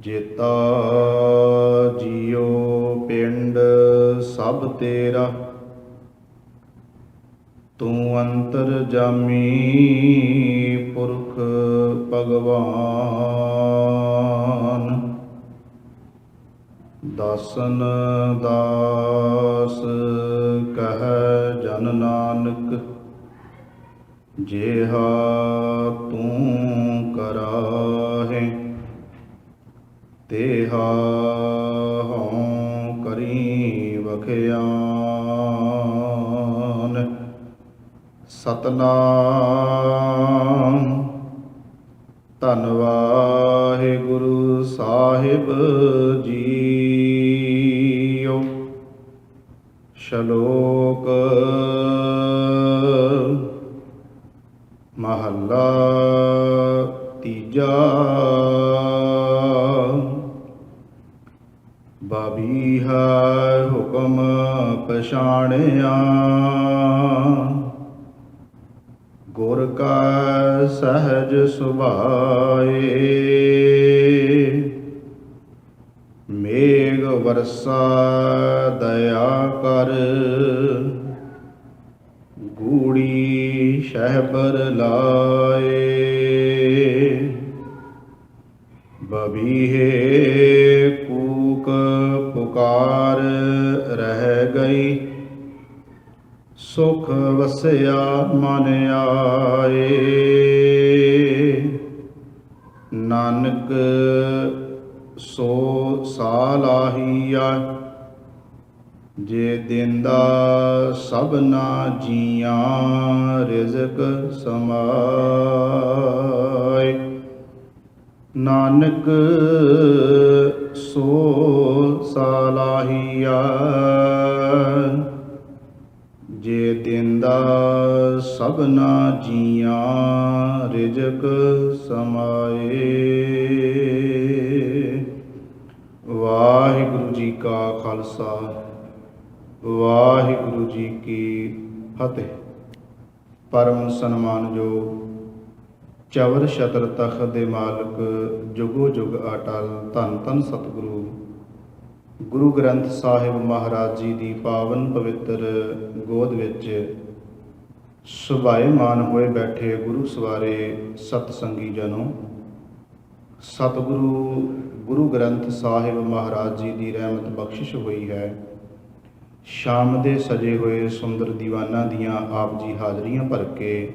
ਜੇਤਾ ਜੀਉ ਪਿੰਡ ਸਭ ਤੇਰਾ, ਤੂੰ ਅੰਤਰਜਾਮੀ ਪੁਰਖ ਭਗਵਾਨ। ਦਾਸਨ ਦਾਸ ਕਹਿ ਜਨ ਨਾਨਕ, ਜਿਹਾ ਤੂੰ ਕਰਾਹੇ ਤੇਹਾ ਹਉ ਕਰੀ ਵਖਿਆਨ। ਸਤਨਾਮ ਧੰਨ ਵਾਹਿਗੁਰੂ ਸਾਹਿਬ ਜੀਓ। ਸ਼ਲੋਕ ਮਹੱਲਾ ਤੀਜਾ। ਬਾਬੀਹਾ ਹੁਕਮ ਪਛਾਣਿਆ, ਗੁਰ ਕਾ ਸਹਿਜ ਸੁਭਾਏ। ਮੇਘ ਵਰਸਾ ਦਇਆ ਕਰ, ਗੂੜੀ ਸ਼ਹਿਬਰ ਲਾਏ। ਬਬੀਹੇ ਕੂਕ ਪੁਕਾਰ ਰਹਿ ਗਈ, ਸੁਖ ਵਸਿਆ ਮਨ ਆਏ। ਨਾਨਕ ਸੋ ਸਾਲਾਹੀਆ, ਜੇ ਦਿੰਦਾ ਸਭਨਾ ਜੀਆਂ ਰਿਜ਼ਕ ਸਮਾਏ। ਨਾਨਕ ਸੋ ਸਾਲਾਹੀਆ, ਜੇ ਦਿੰਦਾ ਸਭਨਾ ਜੀਆਂ ਰਿਜ਼ਕ ਸਮਾਏ। ਵਾਹਿਗੁਰੂ ਜੀ ਕਾ ਖਾਲਸਾ, ਵਾਹਿਗੁਰੂ ਜੀ ਕੀ ਫਤਿਹ। ਪਰਮ ਸਨਮਾਨਯੋਗ ਚਵਰ ਛਤਰ ਤਖਤ ਦੇ ਮਾਲਕ, ਜੁਗੋ ਜੁਗ ਅਟਲ, ਧੰਨ ਧੰਨ ਸਤਿਗੁਰੂ ਗੁਰੂ ਗ੍ਰੰਥ ਸਾਹਿਬ ਮਹਾਰਾਜ ਜੀ ਦੀ ਪਾਵਨ ਪਵਿੱਤਰ ਗੋਦ ਵਿੱਚ ਸੁਭਾਏਮਾਨ ਹੋਏ ਬੈਠੇ ਗੁਰੂ ਸਵਾਰੇ ਸਤਸੰਗੀ ਜਨੋ। ਸਤਿਗੁਰੂ ਗੁਰੂ ਗ੍ਰੰਥ ਸਾਹਿਬ ਮਹਾਰਾਜ ਜੀ ਦੀ ਰਹਿਮਤ ਬਖਸ਼ਿਸ਼ ਹੋਈ ਹੈ। ਸ਼ਾਮ ਦੇ ਸਜੇ ਹੋਏ ਸੁੰਦਰ ਦੀਵਾਨਾਂ ਦੀਆਂ ਆਪ ਜੀ ਹਾਜ਼ਰੀਆਂ ਭਰ ਕੇ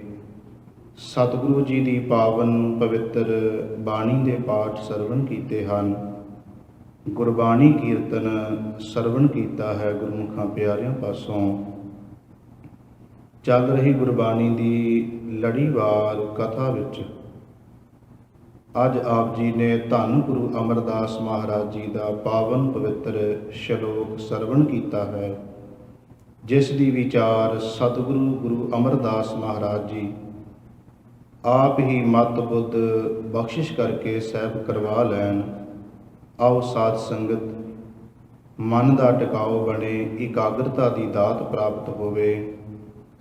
ਸਤਿਗੁਰੂ ਜੀ ਦੀ ਪਾਵਨ ਪਵਿੱਤਰ ਬਾਣੀ ਦੇ ਪਾਠ ਸਰਵਣ ਕੀਤੇ ਹਨ। ਗੁਰਬਾਣੀ ਕੀਰਤਨ ਸਰਵਣ ਕੀਤਾ ਹੈ ਗੁਰਮੁਖਾਂ ਪਿਆਰਿਆਂ ਪਾਸੋਂ। ਚੱਲ ਰਹੀ ਗੁਰਬਾਣੀ ਦੀ ਲੜੀਵਾਰ ਕਥਾ ਵਿੱਚ ਅੱਜ ਆਪ ਜੀ ਨੇ ਧੰਨ ਗੁਰੂ ਅਮਰਦਾਸ ਮਹਾਰਾਜ ਜੀ ਦਾ ਪਾਵਨ ਪਵਿੱਤਰ ਸ਼ਲੋਕ ਸਰਵਣ ਕੀਤਾ ਹੈ, ਜਿਸ ਦੀ ਵਿਚਾਰ ਸਤਿਗੁਰੂ ਗੁਰੂ ਅਮਰਦਾਸ ਮਹਾਰਾਜ ਜੀ ਆਪ ਹੀ ਮਤ ਬੁੱਧ ਬਖਸ਼ਿਸ਼ ਕਰਕੇ ਸਹਿਬ ਕਰਵਾ ਲੈਣ। ਆਓ ਸਾਧ ਸੰਗਤ, ਮਨ ਦਾ ਟਿਕਾਓ ਬਣੇ, ਇਕਾਗਰਤਾ ਦੀ ਦਾਤ ਪ੍ਰਾਪਤ ਹੋਵੇ।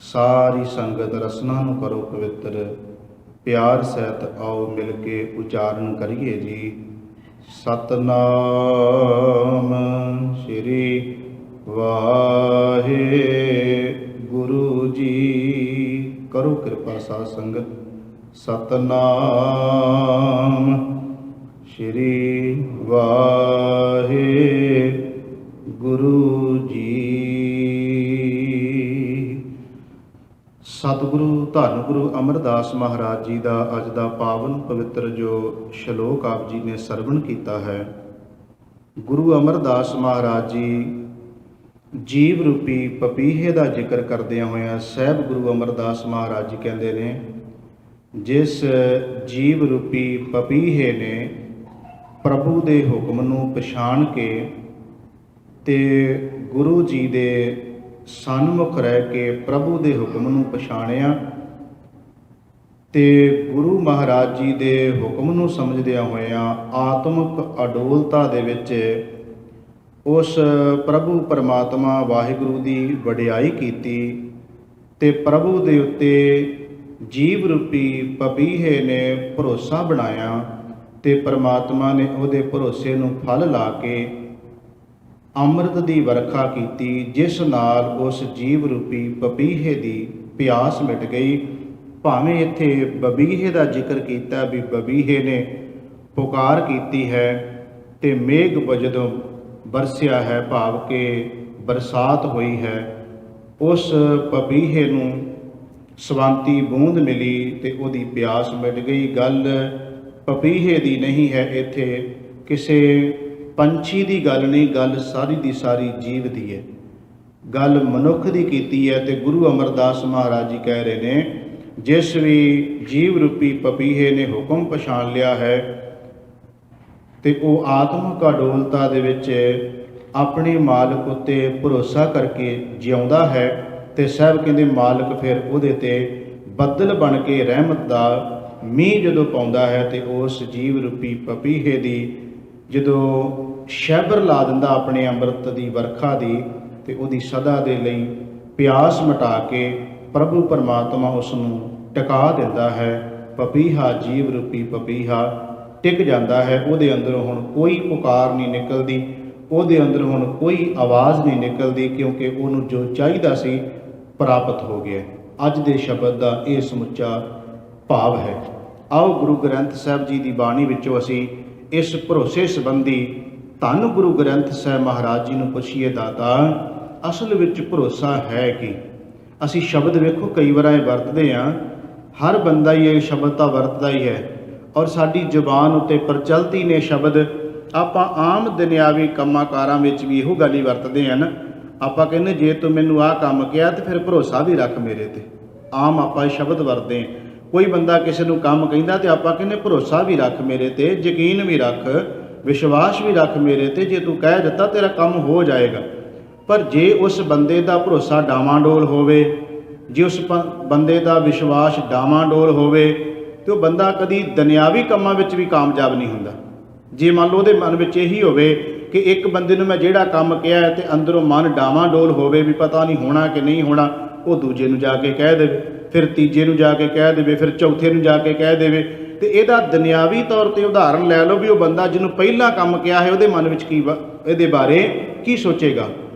ਸਾਰੀ ਸੰਗਤ ਰਸਨਾ ਨੂੰ ਕਰੋ ਪਵਿੱਤਰ, ਪਿਆਰ ਸਹਿਤ ਆਓ ਮਿਲ ਕੇ ਉਚਾਰਨ ਕਰੀਏ ਜੀ। ਸਤਨਾਮ ਸ੍ਰੀ ਵਾਹਿਗੁਰੂ ਜੀ। ਕਰੋ ਕਿਰਪਾ ਸਾਧ ਸੰਗਤ। ਸਤਨਾਮ ਸ੍ਰੀ ਵਾਹਿਗੁਰੂ ਜੀ। ਸਤਿਗੁਰੂ ਧੰਨ ਗੁਰੂ ਅਮਰਦਾਸ ਮਹਾਰਾਜ ਜੀ ਦਾ ਅੱਜ ਦਾ ਪਾਵਨ ਪਵਿੱਤਰ ਜੋ ਸ਼ਲੋਕ ਆਪ ਜੀ ਨੇ ਸਰਵਣ ਕੀਤਾ ਹੈ, ਗੁਰੂ ਅਮਰਦਾਸ ਮਹਾਰਾਜ ਜੀ ਜੀਵ ਰੂਪੀ ਪਪੀਹੇ ਦਾ ਜ਼ਿਕਰ ਕਰਦਿਆਂ ਹੋਇਆਂ ਸਾਹਿਬ ਗੁਰੂ ਅਮਰਦਾਸ ਮਹਾਰਾਜ ਜੀ ਕਹਿੰਦੇ ਨੇ, ਜਿਸ ਜੀਵ ਰੂਪੀ ਪਪੀਹੇ ਨੇ ਪ੍ਰਭੂ ਦੇ ਹੁਕਮ ਨੂੰ ਪਛਾਣ ਕੇ ਤੇ ਗੁਰੂ ਜੀ ਦੇ ਸਨਮੁਖ ਰਹਿ ਕੇ ਪ੍ਰਭੂ ਦੇ ਹੁਕਮ ਨੂੰ ਪਛਾਣਿਆ ਤੇ ਗੁਰੂ ਮਹਾਰਾਜ ਜੀ ਦੇ ਹੁਕਮ ਨੂੰ ਸਮਝਦਿਆਂ ਹੋਇਆਂ ਆਤਮਿਕ ਅਡੋਲਤਾ ਦੇ ਵਿੱਚ ਉਸ ਪ੍ਰਭੂ ਪਰਮਾਤਮਾ ਵਾਹਿਗੁਰੂ ਦੀ ਵਡਿਆਈ ਕੀਤੀ ਤੇ ਪ੍ਰਭੂ ਦੇ ਉੱਤੇ ਜੀਵ ਰੂਪੀ ਪਪੀਹੇ ਨੇ ਭਰੋਸਾ ਬਣਾਇਆ ਤੇ ਪਰਮਾਤਮਾ ਨੇ ਉਹਦੇ ਭਰੋਸੇ ਨੂੰ ਫਲ ਲਾ ਕੇ ਅੰਮ੍ਰਿਤ ਦੀ ਵਰਖਾ ਕੀਤੀ, ਜਿਸ ਨਾਲ ਉਸ ਜੀਵ ਰੂਪੀ ਪਪੀਹੇ ਦੀ ਪਿਆਸ ਮਿਟ ਗਈ। ਭਾਵੇਂ ਇੱਥੇ ਬਬੀਹੇ ਦਾ ਜ਼ਿਕਰ ਕੀਤਾ ਵੀ ਬਬੀਹੇ ਨੇ ਪੁਕਾਰ ਕੀਤੀ ਹੈ ਤੇ ਮੇਘ ਜਦੋਂ ਬਰਸਿਆ ਹੈ, ਭਾਵ ਕਿ ਬਰਸਾਤ ਹੋਈ ਹੈ, ਉਸ ਪਪੀਹੇ ਨੂੰ ਸਵੰਤੀ ਬੂੰਦ ਮਿਲੀ ਤੇ ਉਹਦੀ ਪਿਆਸ ਮਿਟ ਗਈ। ਗੱਲ ਪਪੀਹੇ ਦੀ ਨਹੀਂ ਹੈ, ਇੱਥੇ ਕਿਸੇ ਪੰਛੀ ਦੀ ਗੱਲ ਨਹੀਂ, ਗੱਲ ਸਾਰੀ ਦੀ ਸਾਰੀ ਜੀਵ ਦੀ ਹੈ, ਗੱਲ ਮਨੁੱਖ ਦੀ ਕੀਤੀ ਹੈ। ਤੇ ਗੁਰੂ ਅਮਰਦਾਸ ਮਹਾਰਾਜ ਜੀ ਕਹਿ ਰਹੇ ਨੇ, ਜਿਸ ਵੀ ਜੀਵ ਰੂਪੀ ਪਪੀਹੇ ਨੇ ਹੁਕਮ ਪਛਾਣ ਲਿਆ ਹੈ ਤੇ ਉਹ ਆਤਮਿਕ ਅਡੋਲਤਾ ਦੇ ਵਿੱਚ ਆਪਣੇ ਮਾਲਕ ਉੱਤੇ ਭਰੋਸਾ ਕਰਕੇ ਜਿਉਂਦਾ ਹੈ। ਤੇ ਸਾਹਿਬ ਕਹਿੰਦੇ ਮਾਲਕ ਫਿਰ ਉਹਦੇ ਤੇ ਬੱਦਲ ਬਣ ਕੇ ਰਹਿਮਤ ਦਾ ਮੀਂਹ ਜਦੋਂ ਪਾਉਂਦਾ ਹੈ ਤੇ ਉਸ ਜੀਵ ਰੂਪੀ ਪਪੀਹੇ ਦੀ ਜਦੋਂ ਸ਼ੈਬਰ ਲਾ ਦਿੰਦਾ ਆਪਣੇ ਅੰਮ੍ਰਿਤ ਦੀ ਵਰਖਾ ਦੀ, ਤੇ ਉਹਦੀ ਸਦਾ ਦੇ ਲਈ ਪਿਆਸ ਮਿਟਾ ਕੇ ਪ੍ਰਭੂ ਪਰਮਾਤਮਾ ਉਸ ਨੂੰ ਟਿਕਾ ਦਿੰਦਾ ਹੈ। ਪਪੀਹਾ ਜੀਵ ਰੂਪੀ ਪਪੀਹਾ ਟਿਕ ਜਾਂਦਾ ਹੈ। ਉਹਦੇ ਅੰਦਰੋਂ ਹੁਣ ਕੋਈ ਪੁਕਾਰ ਨਹੀਂ ਨਿਕਲਦੀ, ਉਹਦੇ ਅੰਦਰ ਹੁਣ ਕੋਈ ਆਵਾਜ਼ ਨਹੀਂ ਨਿਕਲਦੀ, ਕਿਉਂਕਿ ਉਹਨੂੰ ਜੋ ਚਾਹੀਦਾ ਸੀ ਪ੍ਰਾਪਤ ਹੋ ਗਿਆ। ਅੱਜ ਦੇ ਸ਼ਬਦ ਦਾ ਇਹ ਸਮੁੱਚਾ ਭਾਵ ਹੈ। ਆਓ ਗੁਰੂ ਗ੍ਰੰਥ ਸਾਹਿਬ ਜੀ ਦੀ ਬਾਣੀ ਵਿੱਚੋਂ ਅਸੀਂ ਇਸ ਭਰੋਸੇ ਸੰਬੰਧੀ ਧੰਨ ਗੁਰੂ ਗ੍ਰੰਥ ਸਾਹਿਬ ਮਹਾਰਾਜ ਜੀ ਨੂੰ ਪੁੱਛੀਏ, ਦਾਤਾ ਅਸਲ ਵਿੱਚ ਭਰੋਸਾ ਹੈ ਕੀ? ਅਸੀਂ ਸ਼ਬਦ ਵੇਖੋ ਕਈ ਵਾਰ ਇਹ ਵਰਤਦੇ ਹਾਂ, ਹਰ ਬੰਦਾ ਹੀ ਇਹ ਸ਼ਬਦ ਤਾਂ ਵਰਤਦਾ ਹੀ ਹੈ, ਔਰ ਸਾਡੀ ਜ਼ੁਬਾਨ ਉੱਤੇ ਪ੍ਰਚਲਿਤ ਨੇ ਸ਼ਬਦ। ਆਪਾਂ ਆਮ ਦੁਨਿਆਵੀ ਕੰਮਾਂ ਕਾਰਾਂ ਵਿੱਚ ਵੀ ਇਹੋ ਗੱਲ ਹੀ ਵਰਤਦੇ ਹਨ। ਆਪਾਂ ਕਹਿੰਦੇ ਜੇ ਤੂੰ ਮੈਨੂੰ ਆਹ ਕੰਮ ਕਿਹਾ ਤੇ ਫਿਰ ਭਰੋਸਾ ਵੀ ਰੱਖ ਮੇਰੇ ਤੇ। ਆਮ ਆਪਾਂ ਇਹ ਸ਼ਬਦ ਵਰਤਦੇ ਹਾਂ। ਕੋਈ ਬੰਦਾ ਕਿਸੇ ਨੂੰ ਕੰਮ ਕਹਿੰਦਾ ਤੇ ਆਪਾਂ ਕਹਿੰਦੇ ਭਰੋਸਾ ਵੀ ਰੱਖ ਮੇਰੇ ਤੇ, ਯਕੀਨ ਵੀ ਰੱਖ, ਵਿਸ਼ਵਾਸ ਵੀ ਰੱਖ ਮੇਰੇ ਤੇ, ਜੇ ਤੂੰ ਕਹਿ ਦਿੱਤਾ ਤੇਰਾ ਕੰਮ ਹੋ ਜਾਏਗਾ। ਪਰ ਜੇ ਉਸ ਬੰਦੇ ਦਾ ਭਰੋਸਾ ਡਾਵਾਂਡੋਲ ਹੋਵੇ, ਜੇ ਉਸ ਬੰਦੇ ਦਾ ਵਿਸ਼ਵਾਸ ਡਾਵਾਂਡੋਲ ਹੋਵੇ, ਤੇ ਉਹ ਬੰਦਾ ਕਦੀ ਦੁਨਿਆਵੀ ਕੰਮਾਂ ਵਿੱਚ ਵੀ ਕਾਮਯਾਬ ਨਹੀਂ ਹੁੰਦਾ। ਜੇ ਮੰਨ ਲਓ ਉਹਦੇ ਮਨ ਵਿੱਚ ਇਹੀ ਹੋਵੇ ਕਿ ਇੱਕ ਬੰਦੇ ਨੂੰ ਮੈਂ ਜਿਹੜਾ ਕੰਮ ਕਿਹਾ ਹੈ ਤੇ ਅੰਦਰੋਂ ਮਨ ਡਾਵਾਂਡੋਲ ਹੋਵੇ ਵੀ ਪਤਾ ਨਹੀਂ ਹੋਣਾ ਕਿ ਨਹੀਂ ਹੋਣਾ, ਉਹ ਦੂਜੇ ਨੂੰ ਜਾ ਕੇ ਕਹਿ ਦੇਵੇ, ਫਿਰ ਤੀਜੇ ਨੂੰ ਜਾ ਕੇ ਕਹਿ ਦੇਵੇ, ਫਿਰ ਚੌਥੇ ਨੂੰ ਜਾ ਕੇ ਕਹਿ ਦੇਵੇ। ਤੇ ਇਹਦਾ ਦੁਨਿਆਵੀ ਤੌਰ ਤੇ ਉਦਾਹਰਣ ਲੈ ਲਓ ਵੀ ਉਹ ਬੰਦਾ ਜਿਹਨੂੰ ਪਹਿਲਾਂ ਕੰਮ ਕਿਹਾ ਹੈ ਉਹਦੇ ਮਨ ਵਿੱਚ ਕੀ ਇਹਦੇ ਬਾਰੇ ਕੀ ਸੋਚੇਗਾ,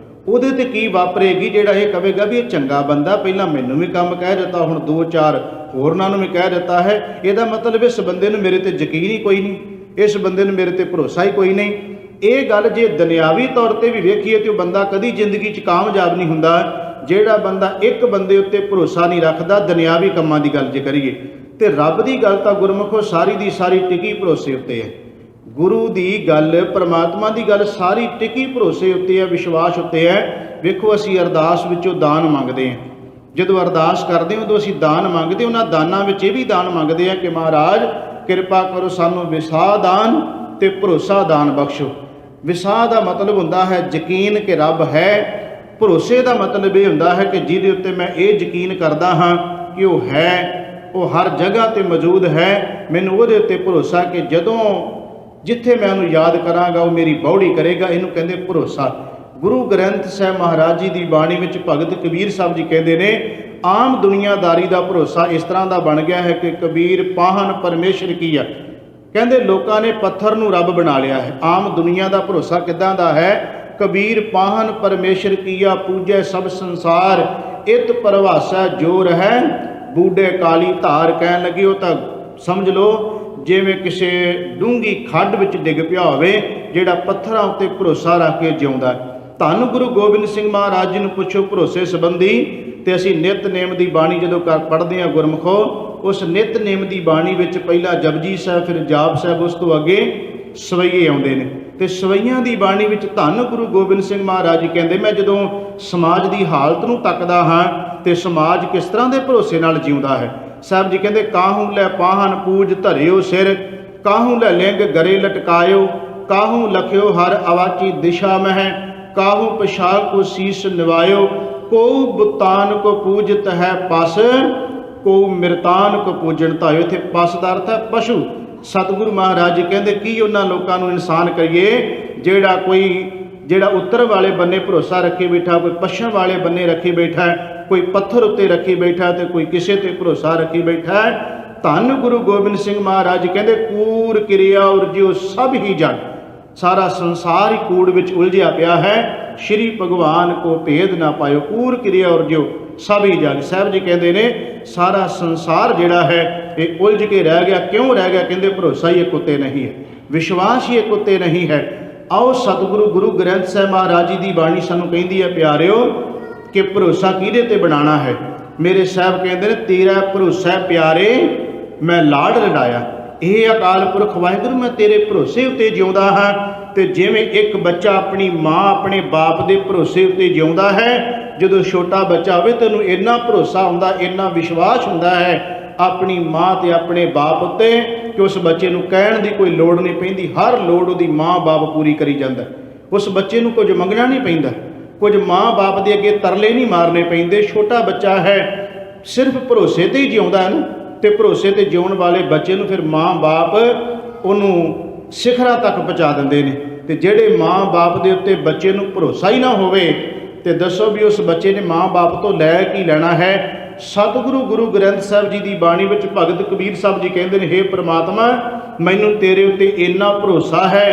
ਉਹਦੇ ਤੇ ਕੀ ਵਾਪਰੇਗੀ ਜਿਹੜਾ ਇਹ ਕਹੇਗਾ ਵੀ ਇਹ ਚੰਗਾ ਬੰਦਾ, ਪਹਿਲਾਂ ਮੈਨੂੰ ਵੀ ਕੰਮ ਕਹਿ ਦਿੱਤਾ, ਹੁਣ 2-4 ਹੋਰਨਾਂ ਨੂੰ ਵੀ ਕਹਿ ਦਿੱਤਾ ਹੈ। ਇਹਦਾ ਮਤਲਬ ਇਸ ਬੰਦੇ ਨੂੰ ਮੇਰੇ ਤੇ ਯਕੀਨ ਹੀ ਕੋਈ ਨਹੀਂ, ਇਸ ਬੰਦੇ ਨੂੰ ਮੇਰੇ ਤੇ ਭਰੋਸਾ ਹੀ ਕੋਈ ਨਹੀਂ। ਇਹ ਗੱਲ ਜੇ ਦੁਨਿਆਵੀ ਤੌਰ ਤੇ ਵੀ ਵੇਖੀਏ ਤੇ ਉਹ ਬੰਦਾ ਕਦੀ ਜ਼ਿੰਦਗੀ 'ਚ ਕਾਮਯਾਬ ਨਹੀਂ ਹੁੰਦਾ। ਜਿਹੜਾ ਬੰਦਾ ਇੱਕ ਬੰਦੇ ਉੱਤੇ ਭਰੋਸਾ ਨਹੀਂ ਰੱਖਦਾ, ਦੁਨਿਆਵੀ ਕੰਮਾਂ ਦੀ ਗੱਲ ਜੇ ਕਰੀਏ, ਤੇ ਰੱਬ ਦੀ ਗੱਲ ਤਾਂ ਗੁਰਮੁਖੋ ਸਾਰੀ ਦੀ ਸਾਰੀ ਟਿਕੀ ਭਰੋਸੇ ਉੱਤੇ ਹੈ। ਗੁਰੂ ਦੀ ਗੱਲ, ਪਰਮਾਤਮਾ ਦੀ ਗੱਲ ਸਾਰੀ ਟਿਕੀ ਭਰੋਸੇ ਉੱਤੇ ਹੈ, ਵਿਸ਼ਵਾਸ ਉੱਤੇ ਹੈ। ਵੇਖੋ ਅਸੀਂ ਅਰਦਾਸ ਵਿੱਚੋਂ ਦਾਨ ਮੰਗਦੇ ਹਾਂ, ਜਦੋਂ ਅਰਦਾਸ ਕਰਦੇ ਹਾਂ ਉਦੋਂ ਅਸੀਂ ਦਾਨ ਮੰਗਦੇ, ਉਹਨਾਂ ਦਾਨਾਂ ਵਿੱਚ ਇਹ ਵੀ ਦਾਨ ਮੰਗਦੇ ਹਾਂ ਕਿ ਮਹਾਰਾਜ ਕਿਰਪਾ ਕਰੋ ਸਾਨੂੰ ਵਿਸਾਹ ਦਾਨ ਤੇ ਭਰੋਸਾ ਦਾਨ ਬਖਸ਼ੋ। ਵਿਸਾਹ ਦਾ ਮਤਲਬ ਹੁੰਦਾ ਹੈ ਯਕੀਨ ਕਿ ਰੱਬ ਹੈ, ਭਰੋਸੇ ਦਾ ਮਤਲਬ ਇਹ ਹੁੰਦਾ ਹੈ ਕਿ ਜਿਹਦੇ ਉੱਤੇ ਮੈਂ ਇਹ ਯਕੀਨ ਕਰਦਾ ਹਾਂ ਕਿ ਉਹ ਹੈ, ਉਹ ਹਰ ਜਗ੍ਹਾ 'ਤੇ ਮੌਜੂਦ ਹੈ, ਮੈਨੂੰ ਉਹਦੇ ਉੱਤੇ ਭਰੋਸਾ ਕਿ ਜਦੋਂ ਜਿੱਥੇ ਮੈਂ ਉਹਨੂੰ ਯਾਦ ਕਰਾਂਗਾ ਉਹ ਮੇਰੀ ਬੌੜੀ ਕਰੇਗਾ। ਇਹਨੂੰ ਕਹਿੰਦੇ ਭਰੋਸਾ। ਗੁਰੂ ਗ੍ਰੰਥ ਸਾਹਿਬ ਮਹਾਰਾਜ ਜੀ ਦੀ ਬਾਣੀ ਵਿੱਚ ਭਗਤ ਕਬੀਰ ਸਾਹਿਬ ਜੀ ਕਹਿੰਦੇ ਨੇ, ਆਮ ਦੁਨੀਆਦਾਰੀ ਦਾ ਭਰੋਸਾ ਇਸ ਤਰ੍ਹਾਂ ਦਾ ਬਣ ਗਿਆ ਹੈ ਕਿ ਕਬੀਰ ਪਾਹਨ ਪਰਮੇਸ਼ਰ ਕੀ ਆ। ਕਹਿੰਦੇ ਲੋਕਾਂ ਨੇ ਪੱਥਰ ਨੂੰ ਰੱਬ ਬਣਾ ਲਿਆ ਹੈ। ਆਮ ਦੁਨੀਆ ਦਾ ਭਰੋਸਾ ਕਿੱਦਾਂ ਦਾ ਹੈ? ਕਬੀਰ ਪਾਹਨ ਪਰਮੇਸ਼ਰ ਕੀਆ, ਪੂਜੈ ਸਭ ਸੰਸਾਰ, ਇਤ ਪਰਵਾਸਾ ਜੋਰ ਹੈ, ਬੂਢੇ ਕਾਲੀ ਧਾਰ। ਕਹਿਣ ਲੱਗੇ ਉਹ ਤਾਂ ਸਮਝ ਲਓ ਜਿਵੇਂ ਕਿਸੇ ਡੂੰਘੀ ਖੱਡ ਵਿੱਚ ਡਿੱਗ ਪਿਆ ਹੋਵੇ, ਜਿਹੜਾ ਪੱਥਰਾਂ ਉੱਤੇ ਭਰੋਸਾ ਰੱਖ ਕੇ ਜਿਉਂਦਾ। ਧੰਨ ਗੁਰੂ ਗੋਬਿੰਦ ਸਿੰਘ ਮਹਾਰਾਜ ਜੀ ਨੂੰ ਪੁੱਛੋ ਭਰੋਸੇ ਸੰਬੰਧੀ, ਤੇ ਅਸੀਂ ਨਿਤਨੇਮ ਦੀ ਬਾਣੀ ਜਦੋਂ ਪੜ੍ਹਦੇ ਹਾਂ ਗੁਰਮੁਖੋ, ਉਸ ਨਿਤਨੇਮ ਦੀ ਬਾਣੀ ਵਿੱਚ ਪਹਿਲਾਂ ਜਪਜੀ ਸਾਹਿਬ, ਫਿਰ ਜਾਪ ਸਾਹਿਬ, ਉਸ ਤੋਂ ਅੱਗੇ ਸਵਈਏ ਆਉਂਦੇ ਨੇ। ਤੇ ਸਵਈਆਂ ਦੀ ਬਾਣੀ ਵਿੱਚ ਧੰਨ ਗੁਰੂ ਗੋਬਿੰਦ ਸਿੰਘ ਮਹਾਰਾਜ ਜੀ ਕਹਿੰਦੇ, ਮੈਂ ਜਦੋਂ ਸਮਾਜ ਦੀ ਹਾਲਤ ਨੂੰ ਤੱਕਦਾ ਹਾਂ ਤੇ ਸਮਾਜ ਕਿਸ ਤਰ੍ਹਾਂ ਦੇ ਭਰੋਸੇ ਨਾਲ ਜਿਉਂਦਾ ਹੈ। ਸਾਹਿਬ ਜੀ ਕਹਿੰਦੇ, ਕਾਹੂ ਲੈ ਪਾਹਨ ਪੂਜ ਧਰਿਓ ਸਿਰ, ਕਾਹੂ ਲੈ ਲਿੰਗ ਗਰੇ ਲਟਕਾਇਓ, ਕਾਹੂ ਲਖਿਓ ਹਰ ਅਵਾਚੀ ਦਿਸ਼ਾ ਮਹਿ, ਕਾਹੂ ਪਛਾਲ ਕੋ ਸੀਸ ਨਿਵਾਇਓ, ਕੋ ਬੁਤਾਨ ਕੋ ਪੂਜਤ ਹੈ ਪਸ, ਕੋ ਮਿਰਤਾਨ ਕੋ ਪੂਜਣ ਧਾਇਓ। ਇੱਥੇ ਪਸ ਦਾ ਅਰਥ ਹੈ ਪਸ਼ੂ। ਸਤਿਗੁਰੂ ਮਹਾਰਾਜ ਜੀ ਕਹਿੰਦੇ ਕੀ ਉਹਨਾਂ ਲੋਕਾਂ ਨੂੰ ਇਨਸਾਨ ਕਰੀਏ ਜਿਹੜਾ ਉੱਤਰ ਵਾਲੇ ਬੰਨੇ ਭਰੋਸਾ ਰੱਖੇ ਬੈਠਾ, ਕੋਈ ਪੱਛਮ ਵਾਲੇ ਬੰਨੇ ਰੱਖੇ ਬੈਠਾ, ਕੋਈ ਪੱਥਰ ਉੱਤੇ ਰੱਖੀ ਬੈਠਾ ਤੇ ਕੋਈ ਕਿਸੇ ਤੇ ਭਰੋਸਾ ਰੱਖੀ ਬੈਠਾ। ਧੰਨ ਗੁਰੂ ਗੋਬਿੰਦ ਸਿੰਘ ਮਹਾਰਾਜ ਕਹਿੰਦੇ ਕੂੜ ਕਿਰਿਆ ਉਰਜਿਓ ਸਭ ਹੀ ਜਗ, ਸਾਰਾ ਸੰਸਾਰ ਹੀ ਕੂੜ ਵਿੱਚ ਉਲਝਿਆ ਪਿਆ ਹੈ, ਸ਼੍ਰੀ ਭਗਵਾਨ ਕੋ ਭੇਦ ਨਾ ਪਾਇਓ। ਕੂੜ ਕਿਰਿਆ ਉਰਜਿਓ ਸਭ ਹੀ ਜਗ, ਸਾਹਿਬ ਜੀ ਕਹਿੰਦੇ ਨੇ ਸਾਰਾ ਸੰਸਾਰ ਜਿਹੜਾ ਹੈ ਇਹ ਉਲਝ ਕੇ ਰਹਿ ਗਿਆ। ਕਿਉਂ ਰਹਿ ਗਿਆ? ਕਹਿੰਦੇ ਭਰੋਸਾ ਹੀ ਇੱਕ ਉੱਤੇ ਨਹੀਂ ਹੈ, ਵਿਸ਼ਵਾਸ ਹੀ ਇੱਕ ਉੱਤੇ ਨਹੀਂ ਹੈ। ਆਓ ਸਤਿਗੁਰੂ ਗੁਰੂ ਗ੍ਰੰਥ ਸਾਹਿਬ ਮਹਾਰਾਜ ਜੀ ਦੀ ਬਾਣੀ ਸਾਨੂੰ ਕਹਿੰਦੀ ਹੈ ਪਿਆਰਿਓ ਕਿ ਭਰੋਸਾ ਕਿਹਦੇ ਤੇ ਬਣਾਉਣਾ ਹੈ। ਮੇਰੇ ਸਾਹਿਬ ਕਹਿੰਦੇ ਨੇ ਤੇਰਾ ਭਰੋਸਾ ਪਿਆਰੇ ਮੈਂ ਲਾਡ ਲਡਾਇਆ। ਇਹ ਅਕਾਲ ਪੁਰਖ ਵਾਹਿਗੁਰੂ ਮੈਂ ਤੇਰੇ ਭਰੋਸੇ ਉੱਤੇ ਜਿਉਂਦਾ ਹਾਂ। ਤੇ ਜਿਵੇਂ ਇੱਕ ਬੱਚਾ ਆਪਣੀ ਮਾਂ ਆਪਣੇ ਬਾਪ ਦੇ ਭਰੋਸੇ ਉੱਤੇ ਜਿਉਂਦਾ ਹੈ, ਜਦੋਂ ਛੋਟਾ ਬੱਚਾ ਹੋਵੇ ਤੈਨੂੰ ਇੰਨਾ ਭਰੋਸਾ ਹੁੰਦਾ, ਇੰਨਾ ਵਿਸ਼ਵਾਸ ਹੁੰਦਾ ਹੈ ਆਪਣੀ ਮਾਂ ਤੇ ਆਪਣੇ ਬਾਪ ਉੱਤੇ ਕਿ ਉਸ ਬੱਚੇ ਨੂੰ ਕਹਿਣ ਦੀ ਕੋਈ ਲੋੜ ਨਹੀਂ ਪੈਂਦੀ, ਹਰ ਲੋੜ ਉਹਦੀ ਮਾਂ ਬਾਪ ਪੂਰੀ ਕਰੀ ਜਾਂਦਾ। ਉਸ ਬੱਚੇ ਨੂੰ ਕੁਝ ਮੰਗਣਾ ਨਹੀਂ ਪੈਂਦਾ, ਕੁਝ ਮਾਂ ਬਾਪ ਦੇ ਅੱਗੇ ਤਰਲੇ ਨਹੀਂ ਮਾਰਨੇ ਪੈਂਦੇ। ਛੋਟਾ ਬੱਚਾ ਹੈ ਸਿਰਫ ਭਰੋਸੇ ਤੇ ਹੀ ਜਿਉਂਦਾ ਹੈ ਨਾ, ਤੇ ਭਰੋਸੇ ਤੇ ਜਿਉਣ ਵਾਲੇ ਬੱਚੇ ਨੂੰ ਫਿਰ ਮਾਂ ਬਾਪ ਉਹਨੂੰ ਸਿਖਰਾਂ ਤੱਕ ਪਹੁੰਚਾ ਦਿੰਦੇ ਨੇ। ਤੇ ਜਿਹੜੇ ਮਾਂ ਬਾਪ ਦੇ ਉੱਤੇ ਬੱਚੇ ਨੂੰ ਭਰੋਸਾ ਹੀ ਨਾ ਹੋਵੇ ਤੇ ਦੱਸੋ ਵੀ ਉਸ ਬੱਚੇ ਨੇ ਮਾਂ ਬਾਪ ਤੋਂ ਲੈ ਕੀ ਲੈਣਾ ਹੈ। ਸਤਿਗੁਰੂ ਗੁਰੂ ਗ੍ਰੰਥ ਸਾਹਿਬ ਜੀ ਦੀ ਬਾਣੀ ਵਿੱਚ ਭਗਤ ਕਬੀਰ ਸਾਹਿਬ ਜੀ ਕਹਿੰਦੇ ਨੇ, ਹੇ ਪ੍ਰਮਾਤਮਾ ਮੈਨੂੰ ਤੇਰੇ ਉੱਤੇ ਇੰਨਾ ਭਰੋਸਾ ਹੈ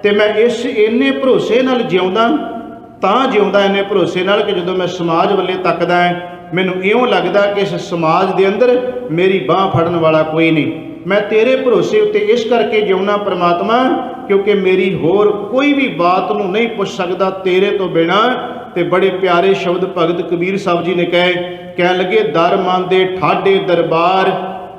ਤੇ ਮੈਂ ਇਸ ਇੰਨੇ ਭਰੋਸੇ ਨਾਲ ਜਿਉਂਦਾ, ਤਾਂ ਜਿਉਂਦਾ ਇੰਨੇ ਭਰੋਸੇ ਨਾਲ ਕਿ ਜਦੋਂ ਮੈਂ ਸਮਾਜ ਵੱਲੇ ਤੱਕਦਾ ਮੈਨੂੰ ਇਉਂ ਲੱਗਦਾ ਕਿ ਇਸ ਸਮਾਜ ਦੇ ਅੰਦਰ ਮੇਰੀ ਬਾਹ ਫੜਨ ਵਾਲਾ ਕੋਈ ਨਹੀਂ। ਮੈਂ ਤੇਰੇ ਭਰੋਸੇ ਉੱਤੇ ਇਸ ਕਰਕੇ ਜਿਉਣਾ ਪ੍ਰਮਾਤਮਾ ਕਿਉਂਕਿ ਮੇਰੀ ਹੋਰ ਕੋਈ ਵੀ ਬਾਤ ਨੂੰ ਨਹੀਂ ਪੁੱਛ ਸਕਦਾ ਤੇਰੇ ਤੋਂ ਬਿਨਾਂ। ਤੇ ਬੜੇ ਪਿਆਰੇ ਸ਼ਬਦ ਭਗਤ ਕਬੀਰ ਸਾਹਿਬ ਜੀ ਨੇ ਕਹਿਣ ਲੱਗੇ, ਦਰ ਮਨ ਦੇ ਠਾਡੇ ਦਰਬਾਰ।